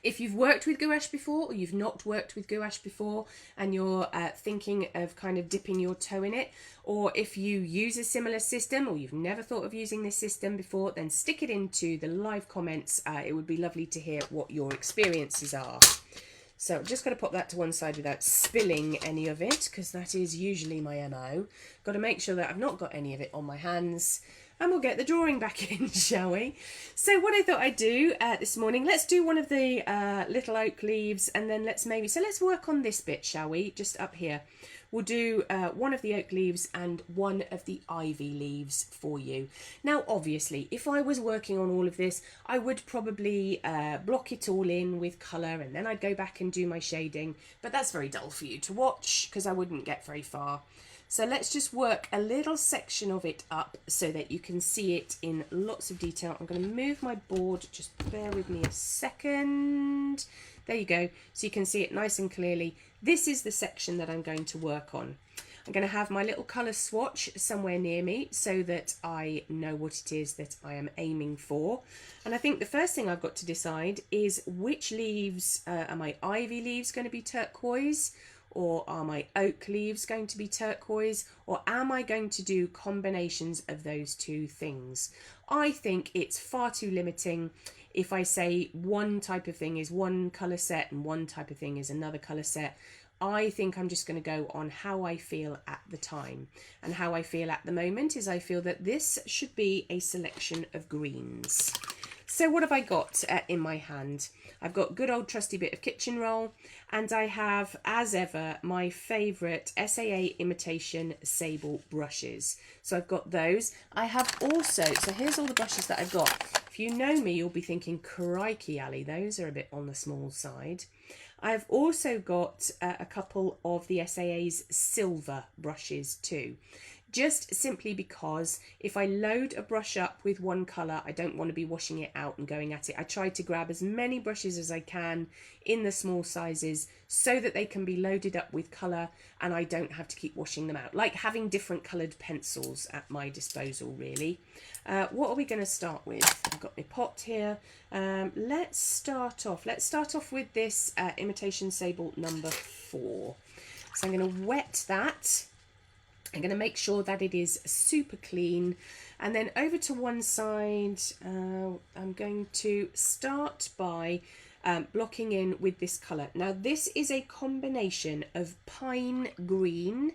If you've worked with gouache before, or you've not worked with gouache before, and you're thinking of kind of dipping your toe in it, or if you use a similar system, or you've never thought of using this system before, then stick it into the live comments. It would be lovely to hear what your experiences are. So I'm just going to pop that to one side without spilling any of it, because that is usually my MO. Got to make sure that I've not got any of it on my hands. And we'll get the drawing back in, shall we? So what I thought I'd do this morning, let's do one of the little oak leaves, and then let's work on this bit, shall we? Just up here. We'll do one of the oak leaves and one of the ivy leaves for you. Now, obviously, if I was working on all of this, I would probably block it all in with colour, and then I'd go back and do my shading. But that's very dull for you to watch, because I wouldn't get very far. So let's just work a little section of it up so that you can see it in lots of detail. I'm going to move my board, just bear with me a second. There you go, so you can see it nice and clearly. This is the section that I'm going to work on. I'm going to have my little colour swatch somewhere near me so that I know what it is that I am aiming for. And I think the first thing I've got to decide is which leaves, are my ivy leaves going to be turquoise, or are my oak leaves going to be turquoise, or am I going to do combinations of those two things? I think it's far too limiting if I say one type of thing is one colour set and one type of thing is another colour set. I think I'm just going to go on how I feel at the time. And how I feel at the moment is I feel that this should be a selection of greens. So what have I got in my hand? I've got good old trusty bit of kitchen roll, and I have, as ever, my favourite SAA imitation sable brushes. So I've got those. I have also, so here's all the brushes that I've got. If you know me, you'll be thinking, crikey, Ali, those are a bit on the small side. I've also got a couple of the SAA's silver brushes too. Just simply because if I load a brush up with one colour, I don't want to be washing it out and going at it. I try to grab as many brushes as I can in the small sizes so that they can be loaded up with colour and I don't have to keep washing them out. Like having different coloured pencils at my disposal, really. What are we going to start with? I've got my pot here. Let's start off with this imitation sable number 4. So I'm going to wet that. I'm going to make sure that it is super clean, and then over to one side I'm going to start by blocking in with this colour. Now this is a combination of pine green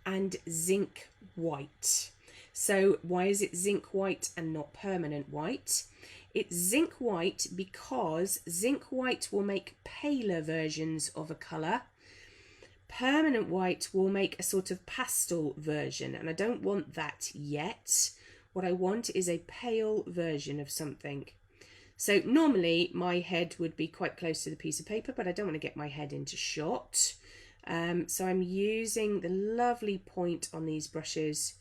and zinc white. So why is it zinc white and not permanent white? It's zinc white because zinc white will make paler versions of a colour. Permanent white will make a sort of pastel version, and I don't want that yet. What I want is a pale version of something. So normally my head would be quite close to the piece of paper, but I don't want to get my head into shot. So I'm using the lovely point on these brushes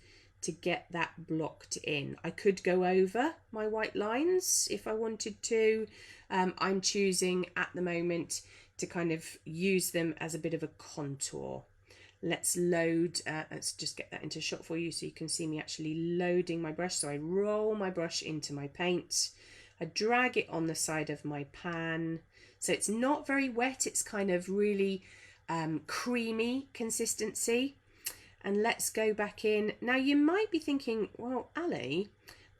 to get that blocked in. I could go over my white lines if I wanted to. I'm choosing at the moment to kind of use them as a bit of a contour. Let's load, let's just get that into shot for you so you can see me actually loading my brush. So I roll my brush into my paint, I drag it on the side of my pan. So it's not very wet, it's kind of really creamy consistency. And let's go back in. Now you might be thinking, well, Ali,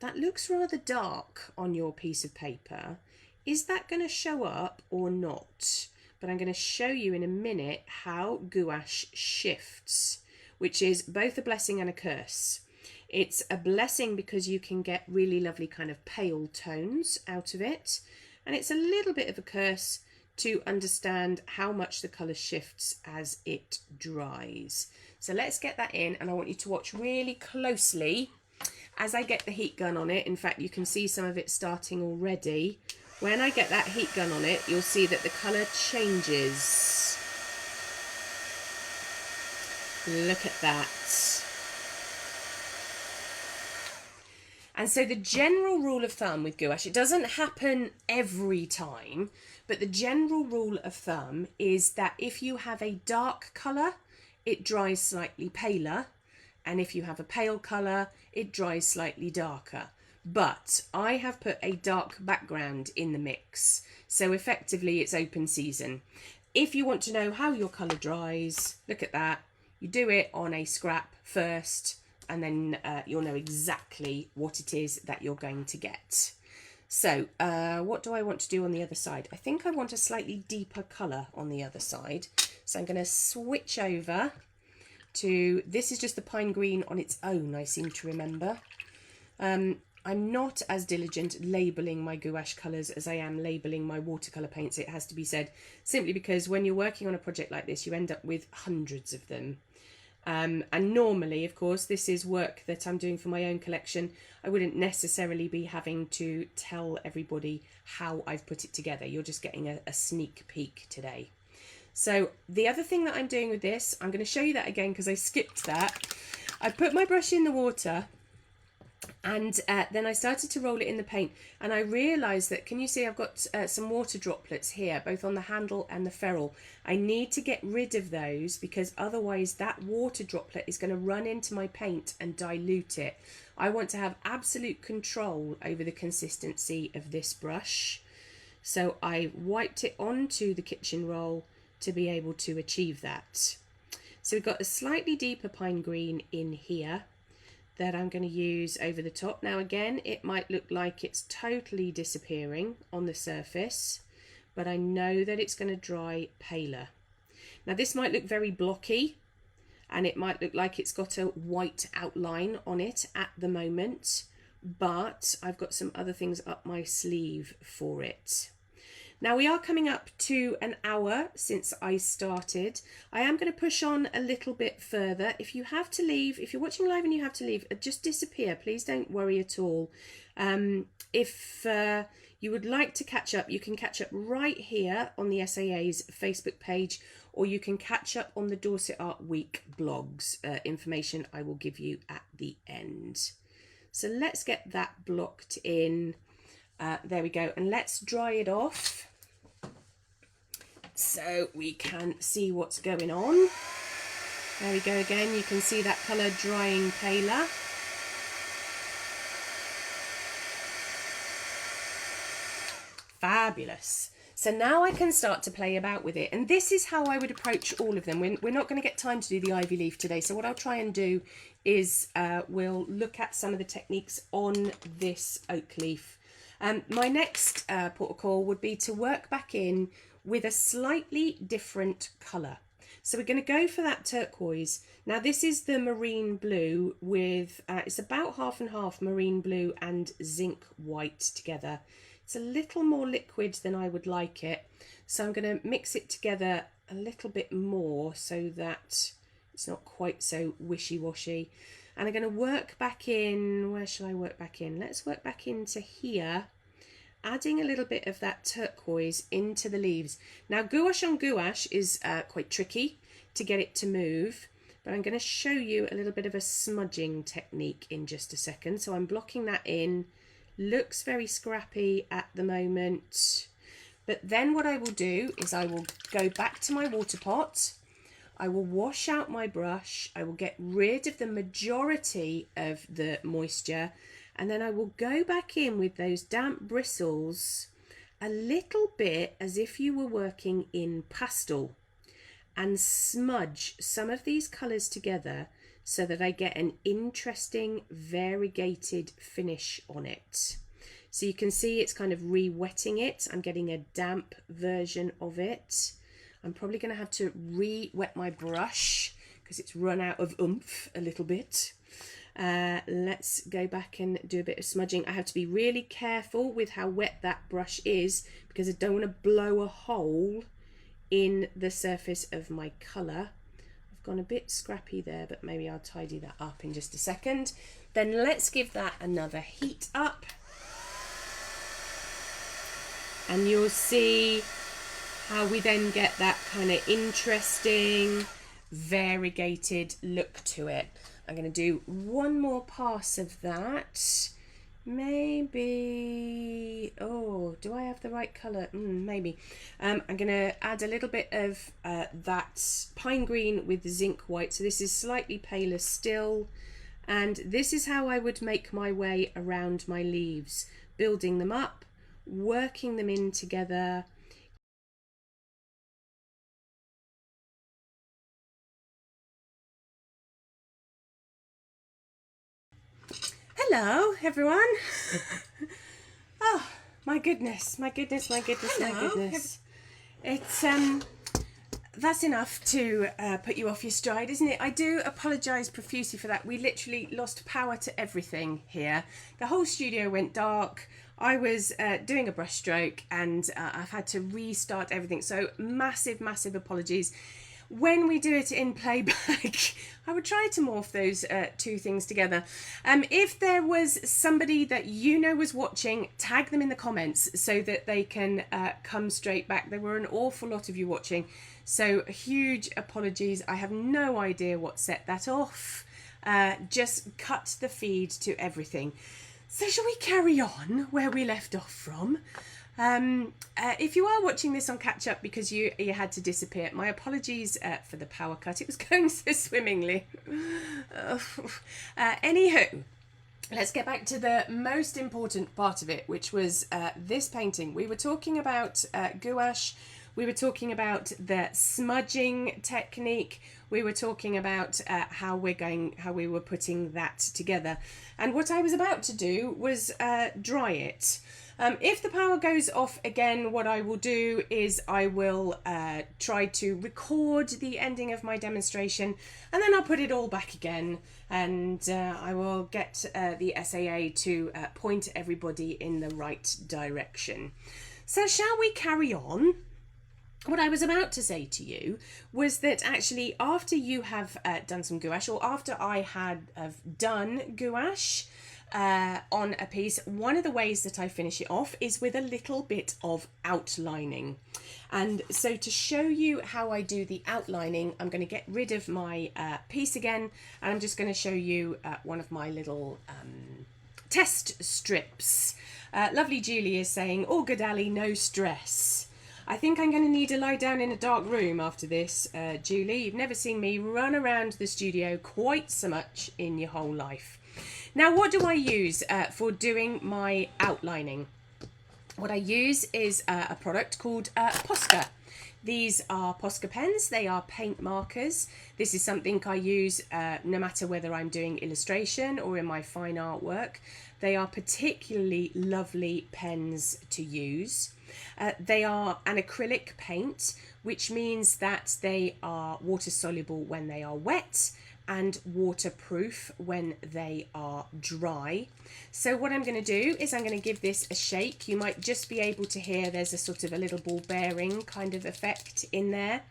that looks rather dark on your piece of paper. Is that going to show up or not? But I'm going to show you in a minute how gouache shifts, which is both a blessing and a curse. It's a blessing because you can get really lovely kind of pale tones out of it, and it's a little bit of a curse to understand how much the colour shifts as it dries. So let's get that in, and I want you to watch really closely as I get the heat gun on it. In fact, you can see some of it starting already. When I get that heat gun on it, you'll see that the colour changes. Look at that. And so the general rule of thumb with gouache, it doesn't happen every time, but the general rule of thumb is that if you have a dark colour, it dries slightly paler, and if you have a pale colour, it dries slightly darker. But I have put a dark background in the mix, so effectively it's open season. If you want to know how your colour dries, look at that. You do it on a scrap first, and then you'll know exactly what it is that you're going to get. So what do I want to do on the other side? I think I want a slightly deeper colour on the other side. So I'm going to switch over to, this is just the pine green on its own, I seem to remember. I'm not as diligent labelling my gouache colours as I am labelling my watercolour paints, it has to be said, simply because when you're working on a project like this, you end up with hundreds of them. And normally, of course, this is work that I'm doing for my own collection. I wouldn't necessarily be having to tell everybody how I've put it together. You're just getting a sneak peek today. So the other thing that I'm doing with this, I'm going to show you that again because I skipped that. I put my brush in the water, and then I started to roll it in the paint, and I realised that, can you see I've got some water droplets here, both on the handle and the ferrule. I need to get rid of those because otherwise that water droplet is going to run into my paint and dilute it. I want to have absolute control over the consistency of this brush. So I wiped it onto the kitchen roll to be able to achieve that. So we've got a slightly deeper pine green in here that I'm going to use over the top. Now again, it might look like it's totally disappearing on the surface, but I know that it's going to dry paler. Now this might look very blocky, and it might look like it's got a white outline on it at the moment, but I've got some other things up my sleeve for it. Now we are coming up to an hour since I started. I am going to push on a little bit further. If you have to leave, if you're watching live and you have to leave, just disappear. Please don't worry at all. If you would like to catch up, you can catch up right here on the SAA's Facebook page, or you can catch up on the Dorset Art Week blogs. Information I will give you at the end. So let's get that blocked in. There we go. And let's dry it off so we can see what's going on. There we go again. You can see that colour drying paler. Fabulous. So now I can start to play about with it. And this is how I would approach all of them. We're not going to get time to do the ivy leaf today. So what I'll try and do is we'll look at some of the techniques on this oak leaf. My next port of call would be to work back in with a slightly different colour. So we're going to go for that turquoise. Now this is the marine blue with, it's about half and half marine blue and zinc white together. It's a little more liquid than I would like it. So I'm going to mix it together a little bit more so that it's not quite so wishy-washy. And I'm going to work back in, where shall I work back in? Let's work back into here, adding a little bit of that turquoise into the leaves. Now gouache on gouache is quite tricky to get it to move, but I'm going to show you a little bit of a smudging technique in just a second. So I'm blocking that in. Looks very scrappy at the moment, but then what I will do is I will go back to my water pot. I will wash out my brush, I will get rid of the majority of the moisture, and then I will go back in with those damp bristles a little bit as if you were working in pastel, and smudge some of these colours together so that I get an interesting variegated finish on it. So you can see it's kind of re-wetting it. I'm getting a damp version of it. I'm probably going to have to re-wet my brush because it's run out of oomph a little bit. Let's go back and do a bit of smudging. I have to be really careful with how wet that brush is because I don't want to blow a hole in the surface of my colour. I've gone a bit scrappy there, but maybe I'll tidy that up in just a second. Then let's give that another heat up. And you'll see how we then get that kind of interesting variegated look to it. I'm going to do one more pass of that. Maybe, oh, do I have the right colour? Maybe. I'm going to add a little bit of that pine green with zinc white. So this is slightly paler still. And this is how I would make my way around my leaves, building them up, working them in together. Hello everyone. Oh my goodness, my goodness, my goodness. Hello. My goodness. It's that's enough to put you off your stride, isn't it? I do apologise profusely for that. We literally lost power to everything here. The whole studio went dark. I was doing a brush stroke and I've had to restart everything. So massive, massive apologies. when we do it in playback, I would try to morph those two things together. If there was somebody that you know was watching, tag them in the comments so that they can come straight back. There were an awful lot of you watching, so huge apologies. I have no idea what set that off. Just cut the feed to everything. So shall we carry on where we left off from? If you are watching this on catch up because you had to disappear, my apologies for the power cut. It was going so swimmingly. Anywho, let's get back to the most important part of it, which was this painting. We were talking about gouache. We were talking about the smudging technique. We were talking about how we were putting that together. And what I was about to do was dry it. If the power goes off again, what I will do is I will try to record the ending of my demonstration, and then I'll put it all back again, and I will get the SAA to point everybody in the right direction. So shall we carry on? What I was about to say to you was that actually after you have done some gouache, or after I have done gouache on a piece, one of the ways that I finish it off is with a little bit of outlining. And so to show you how I do the outlining, I'm going to get rid of my piece again, and I'm just going to show you one of my little test strips. Lovely Julie is saying, "Oh, good Ali, no stress." I think I'm going to need to lie down in a dark room after this, Julie. You've never seen me run around the studio quite so much in your whole life. Now, what do I use for doing my outlining? What I use is a product called Posca. These are Posca Pens. They are paint markers. This is something I use no matter whether I'm doing illustration or in my fine artwork. They are particularly lovely pens to use. They are an acrylic paint, which means that they are water soluble when they are wet and waterproof when they are dry. So what I'm going to do is I'm going to give this a shake. You might just be able to hear there's a sort of a little ball bearing kind of effect in there.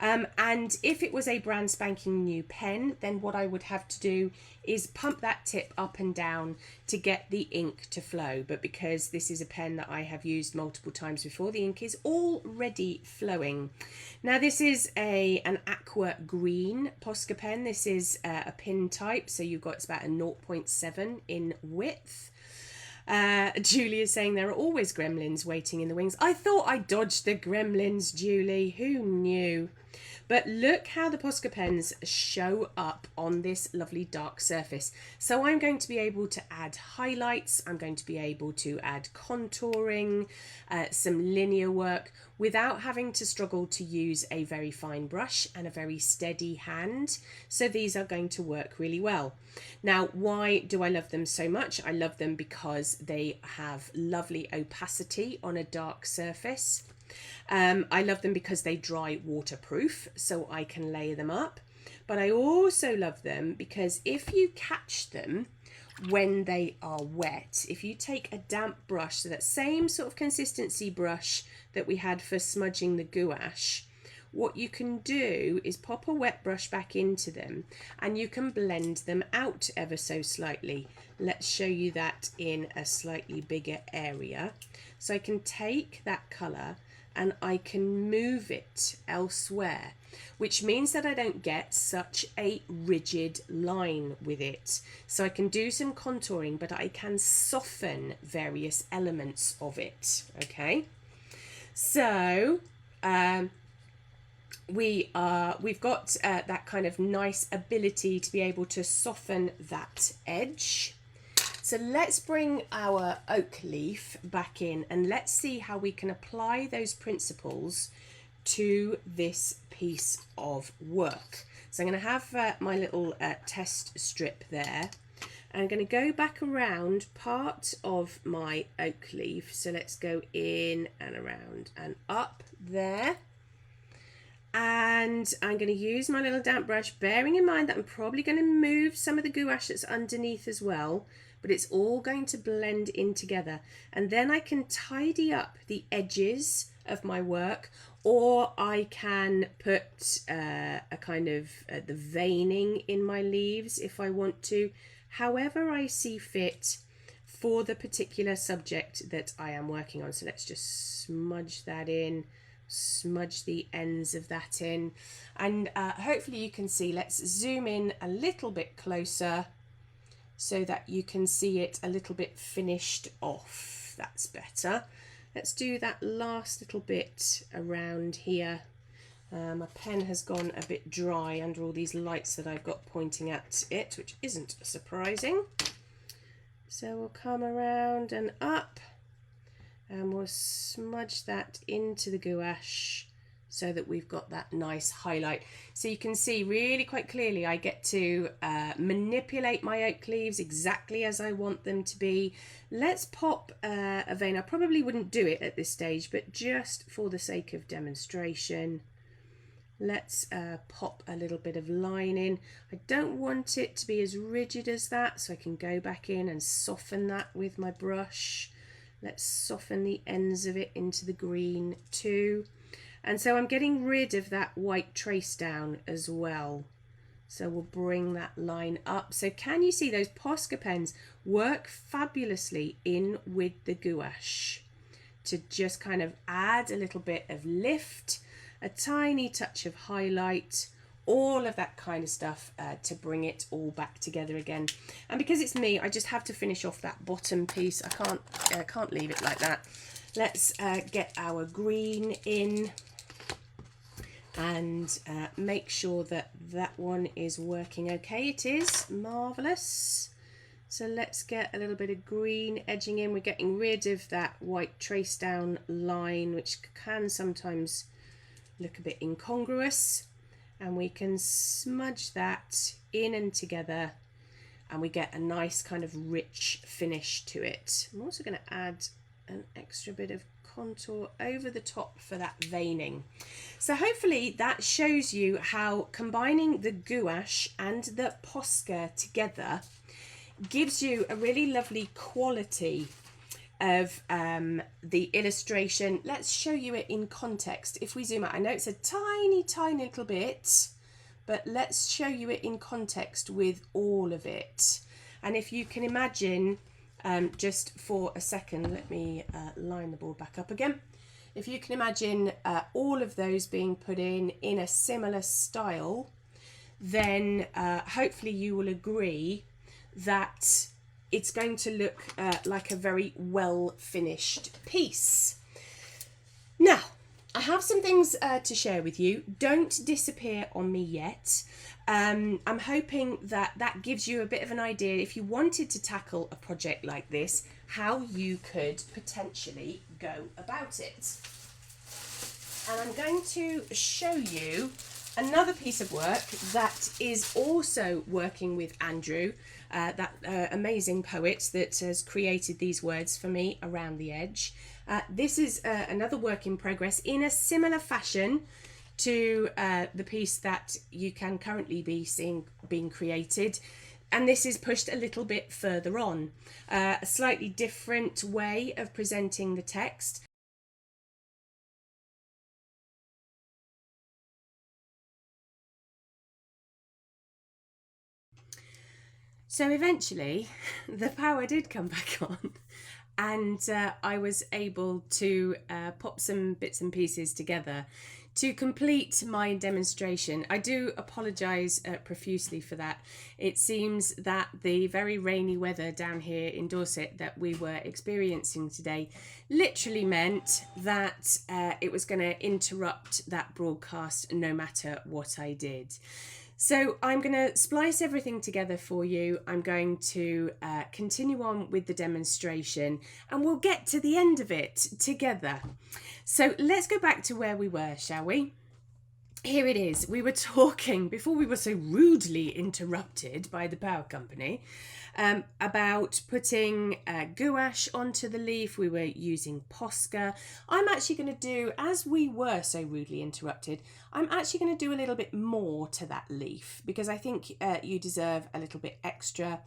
And if it was a brand spanking new pen, then what I would have to do is pump that tip up and down to get the ink to flow. But because this is a pen that I have used multiple times before, the ink is already flowing. Now this is an aqua green Posca pen. This is a pin type, so you've got, it's about a 0.7 in width. Julie is saying there are always gremlins waiting in the wings. I thought I dodged the gremlins, Julie. Who knew? But look how the Posca pens show up on this lovely dark surface. So I'm going to be able to add highlights. I'm going to be able to add contouring, some linear work without having to struggle to use a very fine brush and a very steady hand. So these are going to work really well. Now, why do I love them so much? I love them because they have lovely opacity on a dark surface. I love them because they dry waterproof, so I can layer them up. But I also love them because if you catch them when they are wet, if you take a damp brush, so that same sort of consistency brush that we had for smudging the gouache, what you can do is pop a wet brush back into them and you can blend them out ever so slightly. Let's show you that in a slightly bigger area. So I can take that colour and I can move it elsewhere, which means that I don't get such a rigid line with it. So I can do some contouring, but I can soften various elements of it, okay? So we've got that kind of nice ability to be able to soften that edge. So let's bring our oak leaf back in and let's see how we can apply those principles to this piece of work. So I'm going to have my little test strip there. I'm going to go back around part of my oak leaf. So let's go in and around and up there. And I'm going to use my little damp brush, bearing in mind that I'm probably going to move some of the gouache that's underneath as well. but it's all going to blend in together. And then I can tidy up the edges of my work, or I can put a kind of the veining in my leaves if I want to, however I see fit for the particular subject that I am working on. So let's just smudge that in, smudge the ends of that in, and hopefully you can see. Let's zoom in a little bit closer so that you can see it a little bit finished off. That's better. Let's do that last little bit around here. My pen has gone a bit dry under all these lights that I've got pointing at it, which isn't surprising. So we'll come around and up, and we'll smudge that into the gouache so that we've got that nice highlight. So you can see really quite clearly I get to manipulate my oak leaves exactly as I want them to be. Let's pop a vein. I probably wouldn't do it at this stage, but just for the sake of demonstration, let's pop a little bit of line in. I don't want it to be as rigid as that, so I can go back in and soften that with my brush. Let's soften the ends of it into the green too. And so I'm getting rid of that white trace down as well. So we'll bring that line up. So can you see those Posca pens work fabulously in with the gouache to just kind of add a little bit of lift, a tiny touch of highlight, all of that kind of stuff to bring it all back together again. And because it's me, I just have to finish off that bottom piece. I can't leave it like that. Let's get our green in and make sure that that one is working okay. It is marvelous. So let's get a little bit of green edging in. We're getting rid of that white trace down line, which can sometimes look a bit incongruous, and we can smudge that in and together, and we get a nice kind of rich finish to it. I'm also going to add an extra bit of contour over the top for that veining. So hopefully that shows you how combining the gouache and the Posca together gives you a really lovely quality of the illustration. Let's show you it in context. If we zoom out, I know it's a tiny little bit, but let's show you it in context with all of it. And if you can imagine, just for a second, let me line the board back up again. If you can imagine all of those being put in a similar style, then hopefully you will agree that it's going to look like a very well finished piece. Now, I have some things to share with you. Don't disappear on me yet. I'm hoping that that gives you a bit of an idea, if you wanted to tackle a project like this, how you could potentially go about it. And I'm going to show you another piece of work that is also working with Andrew, that amazing poet that has created these words for me around the edge. This is another work in progress in a similar fashion to the piece that you can currently be seeing being created, and this is pushed a little bit further on, a slightly different way of presenting the text. So eventually the power did come back on, and I was able to pop some bits and pieces together to complete my demonstration. I do apologise profusely for that. It seems that the very rainy weather down here in Dorset that we were experiencing today literally meant that it was going to interrupt that broadcast no matter what I did. So I'm going to splice everything together for you. I'm going to continue on with the demonstration, and we'll get to the end of it together. So let's go back to where we were, shall we? Here it is. We were talking, before we were so rudely interrupted by the power company, about putting gouache onto the leaf. We were using Posca. I'm actually going to do, as we were so rudely interrupted, I'm actually going to do a little bit more to that leaf, because I think you deserve a little bit extra.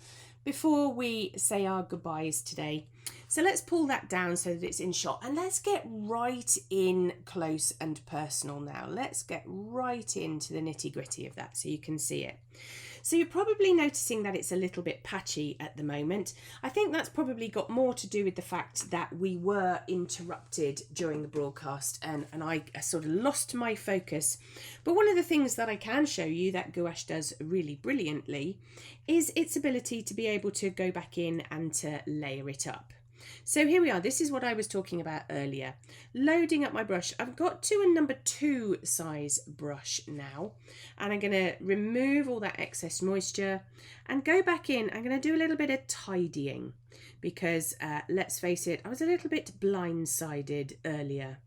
before we say our goodbyes today. So let's pull that down so that it's in shot, and let's get right in close and personal now. Let's get right into the nitty-gritty of that so you can see it. So you're probably noticing that it's a little bit patchy at the moment. I think that's probably got more to do with the fact that we were interrupted during the broadcast and I sort of lost my focus. But one of the things that I can show you that gouache does really brilliantly is its ability to be able to go back in and to layer it up. So here we are, this is what I was talking about earlier. Loading up my brush, I've got to a number 2 size brush now, and I'm going to remove all that excess moisture and go back in. I'm going to do a little bit of tidying because let's face it, I was a little bit blindsided earlier.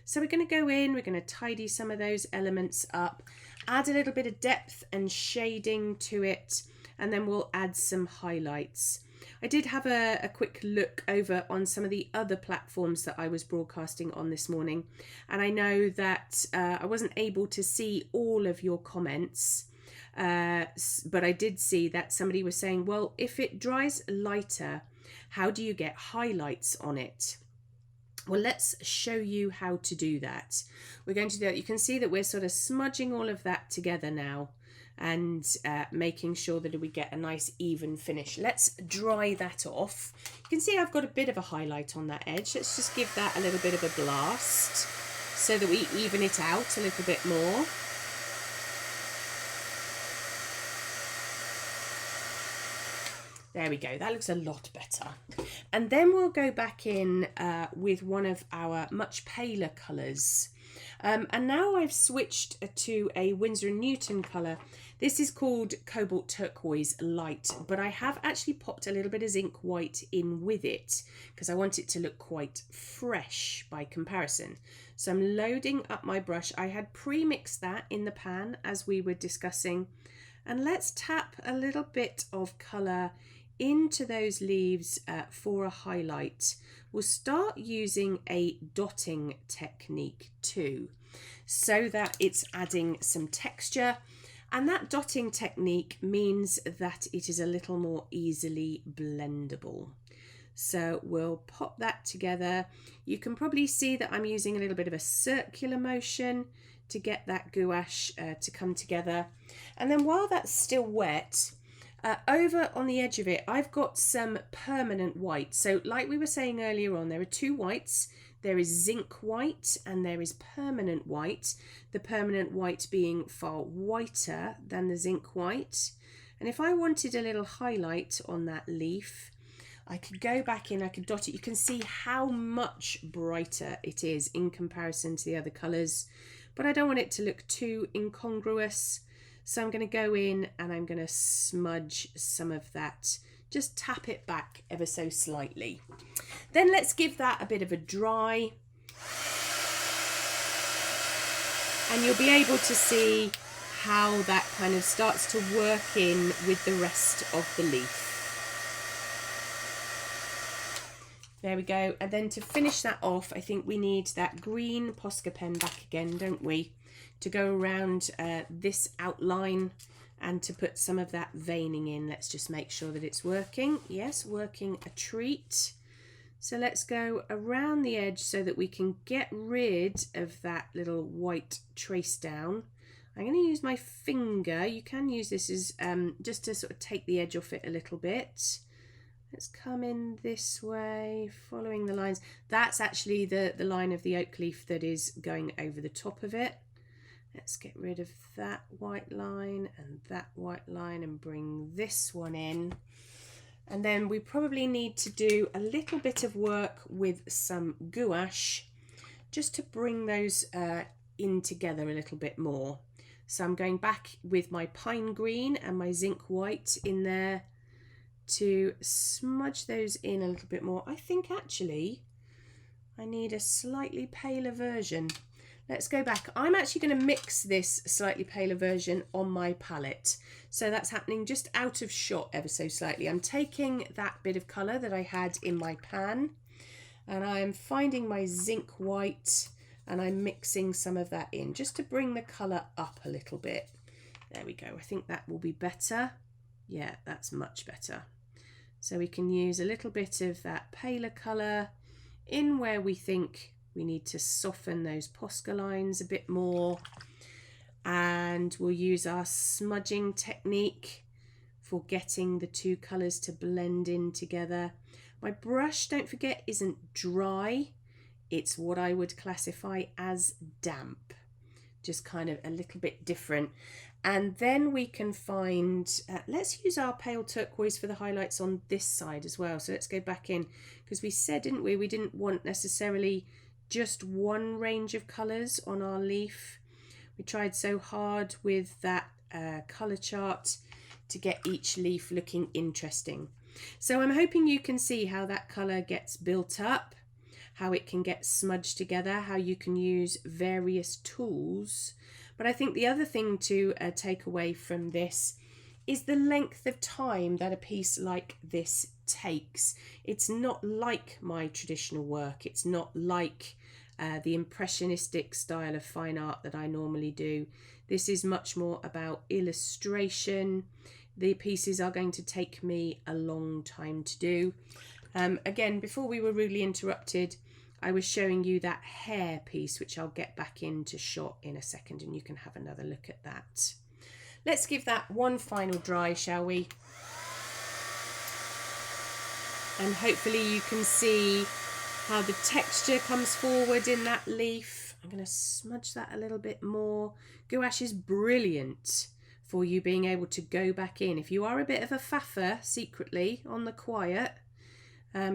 So we're going to go in, we're going to tidy some of those elements up, add a little bit of depth and shading to it, and then we'll add some highlights. I did have a quick look over on some of the other platforms that I was broadcasting on this morning, and I know that I wasn't able to see all of your comments, but I did see that somebody was saying, well, if it dries lighter, how do you get highlights on it? Well, let's show you how to do that. We're going to do that. You can see that we're sort of smudging all of that together now and making sure that we get a nice even finish. Let's dry that off. You can see I've got a bit of a highlight on that edge. Let's just give that a little bit of a blast so that we even it out a little bit more. There we go, that looks a lot better. And then we'll go back in with one of our much paler colours. And now I've switched to a Winsor & Newton colour. This is called Cobalt Turquoise Light, but I have actually popped a little bit of zinc white in with it because I want it to look quite fresh by comparison. So I'm loading up my brush. I had pre-mixed that in the pan as we were discussing. And let's tap a little bit of colour into those leaves for a highlight. We'll start using a dotting technique too, so that it's adding some texture. And that dotting technique means that it is a little more easily blendable. So we'll pop that together. You can probably see that I'm using a little bit of a circular motion to get that gouache to come together. And then while that's still wet, over on the edge of it, I've got some permanent white. So like we were saying earlier on, there are 2 whites. There is zinc white and there is permanent white. The permanent white being far whiter than the zinc white. And if I wanted a little highlight on that leaf, I could go back in, I could dot it. You can see how much brighter it is in comparison to the other colours. But I don't want it to look too incongruous. So I'm going to go in and I'm going to smudge some of that. Just tap it back ever so slightly. Then let's give that a bit of a dry. And you'll be able to see how that kind of starts to work in with the rest of the leaf. There we go. And then to finish that off, I think we need that green Posca pen back again, don't we? To go around this outline and to put some of that veining in. Let's just make sure that it's working. Yes, working a treat. So let's go around the edge so that we can get rid of that little white trace down. I'm going to use my finger. You can use this as just to sort of take the edge off it a little bit. Let's come in this way, following the lines. That's actually the line of the oak leaf that is going over the top of it. Let's get rid of that white line and that white line and bring this one in. And then we probably need to do a little bit of work with some gouache just to bring those in together a little bit more. So I'm going back with my pine green and my zinc white in there to smudge those in a little bit more. I think actually I need a slightly paler version. Let's go back. I'm actually going to mix this slightly paler version on my palette. So that's happening just out of shot ever so slightly. I'm taking that bit of colour that I had in my pan and I'm finding my zinc white and I'm mixing some of that in just to bring the colour up a little bit. There we go. I think that will be better. Yeah, that's much better. So we can use a little bit of that paler colour in where we think we need to soften those Posca lines a bit more. And we'll use our smudging technique for getting the two colours to blend in together. My brush, don't forget, isn't dry. It's what I would classify as damp. Just kind of a little bit different. And then we can find, let's use our pale turquoise for the highlights on this side as well. So let's go back in, because we said, didn't we, we didn't want necessarily just one range of colours on our leaf. We tried so hard with that colour chart to get each leaf looking interesting. So I'm hoping you can see how that colour gets built up, how it can get smudged together, how you can use various tools. But I think the other thing to take away from this is the length of time that a piece like this takes. It's not like my traditional work. It's not like the impressionistic style of fine art that I normally do. This is much more about illustration. The pieces are going to take me a long time to do. Again, before we were rudely interrupted, I was showing you that hair piece, which I'll get back into shot in a second, and you can have another look at that. Let's give that one final dry, shall we? And hopefully you can see how the texture comes forward in that leaf. I'm going to smudge that a little bit more. Gouache is brilliant for you being able to go back in. If you are a bit of a faffer secretly on the quiet,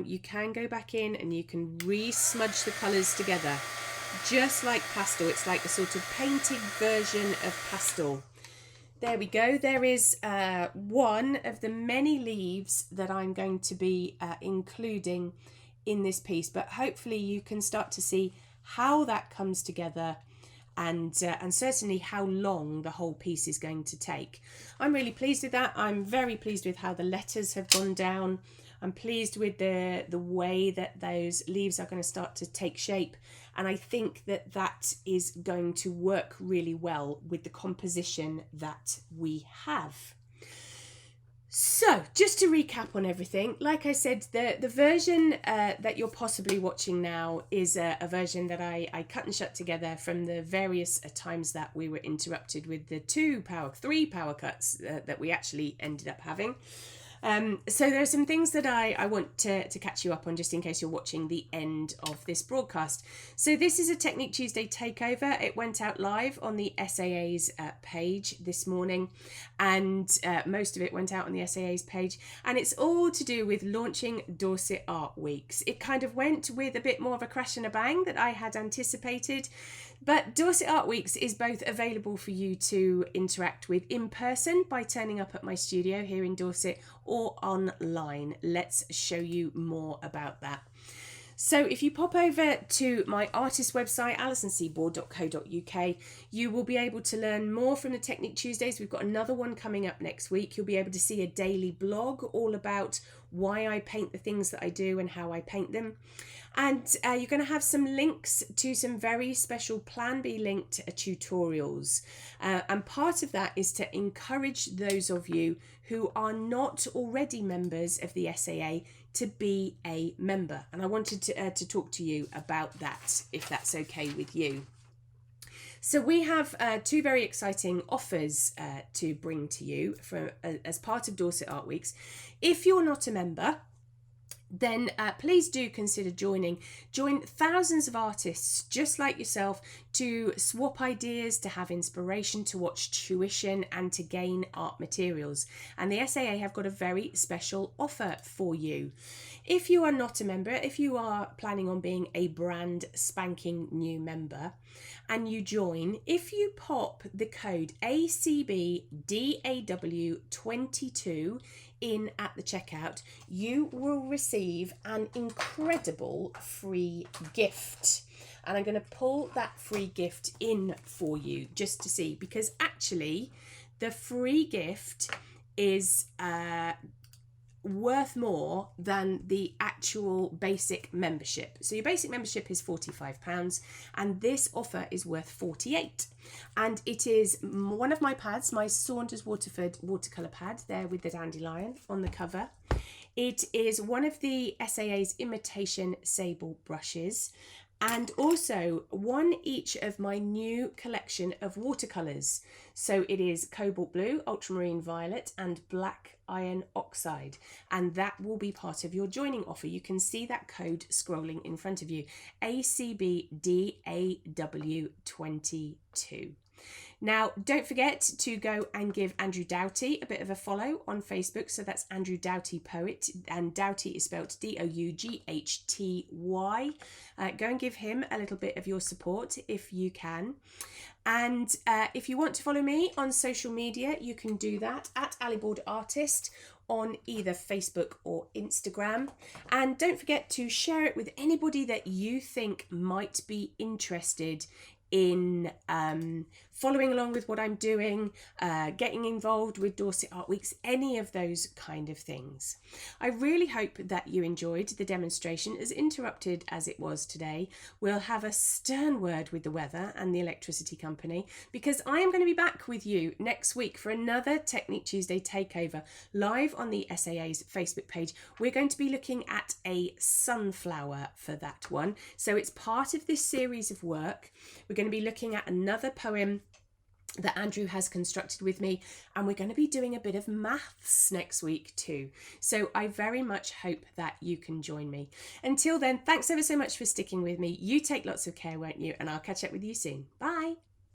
you can go back in and you can re-smudge the colours together. Just like pastel, it's like a sort of painted version of pastel. There we go. There is one of the many leaves that I'm going to be including in this piece, but hopefully you can start to see how that comes together and certainly how long the whole piece is going to take. I'm really pleased with that. I'm very pleased with how the letters have gone down. I'm pleased with the way that those leaves are going to start to take shape, and I think that that is going to work really well with the composition that we have. So, just to recap on everything, like I said, the version that you're possibly watching now is a version that I cut and shut together from the various times that we were interrupted with the three power cuts that we actually ended up having. So there are some things that I want to catch you up on, just in case you're watching the end of this broadcast. So this is a Technique Tuesday takeover. It went out live on the SAA's page this morning, and most of it went out on the SAA's page, and it's all to do with launching Dorset Art Weeks. It kind of went with a bit more of a crash and a bang that I had anticipated. But Dorset Art Weeks is both available for you to interact with in person by turning up at my studio here in Dorset, or online. Let's show you more about that. So if you pop over to my artist website, alisonseaboard.co.uk, you will be able to learn more from the Technique Tuesdays. We've got another one coming up next week. You'll be able to see a daily blog all about why I paint the things that I do and how I paint them. And you're going to have some links to some very special Plan B linked tutorials. And part of that is to encourage those of you who are not already members of the SAA to be a member. And I wanted to talk to you about that, if that's okay with you. So we have two very exciting offers to bring to you as part of Dorset Art Weeks. If you're not a member, then please do consider joining. Join thousands of artists just like yourself to swap ideas, to have inspiration, to watch tuition, and to gain art materials. And the SAA have got a very special offer for you. If you are not a member, if you are planning on being a brand spanking new member and you join, if you pop the code ACBDAW22 in at the checkout, you will receive an incredible free gift. And I'm going to pull that free gift in for you just to see, because actually the free gift is worth more than the actual basic membership. So your basic membership is £45 and this offer is worth £48. And it is one of my pads, my Saunders Waterford watercolour pad there with the dandelion on the cover. It is one of the SAA's imitation sable brushes, and also one each of my new collection of watercolours. So it is cobalt blue, ultramarine violet and black iron oxide, and that will be part of your joining offer. You can see that code scrolling in front of you, ACBDAW22. Now, don't forget to go and give Andrew Doughty a bit of a follow on Facebook. So that's Andrew Doughty Poet, and Doughty is spelled Doughty. Go and give him a little bit of your support if you can. And if you want to follow me on social media, you can do that at Aliboard Artist on either Facebook or Instagram. And don't forget to share it with anybody that you think might be interested in following along with what I'm doing, getting involved with Dorset Art Weeks, any of those kind of things. I really hope that you enjoyed the demonstration, as interrupted as it was today. We'll have a stern word with the weather and the electricity company, because I am going to be back with you next week for another Technique Tuesday takeover live on the SAA's Facebook page. We're going to be looking at a sunflower for that one. So it's part of this series of work. We're going to be looking at another poem that Andrew has constructed with me, and we're going to be doing a bit of maths next week too. So I very much hope that you can join me. Until then, thanks ever so much for sticking with me. You take lots of care, won't you? And I'll catch up with you soon. Bye.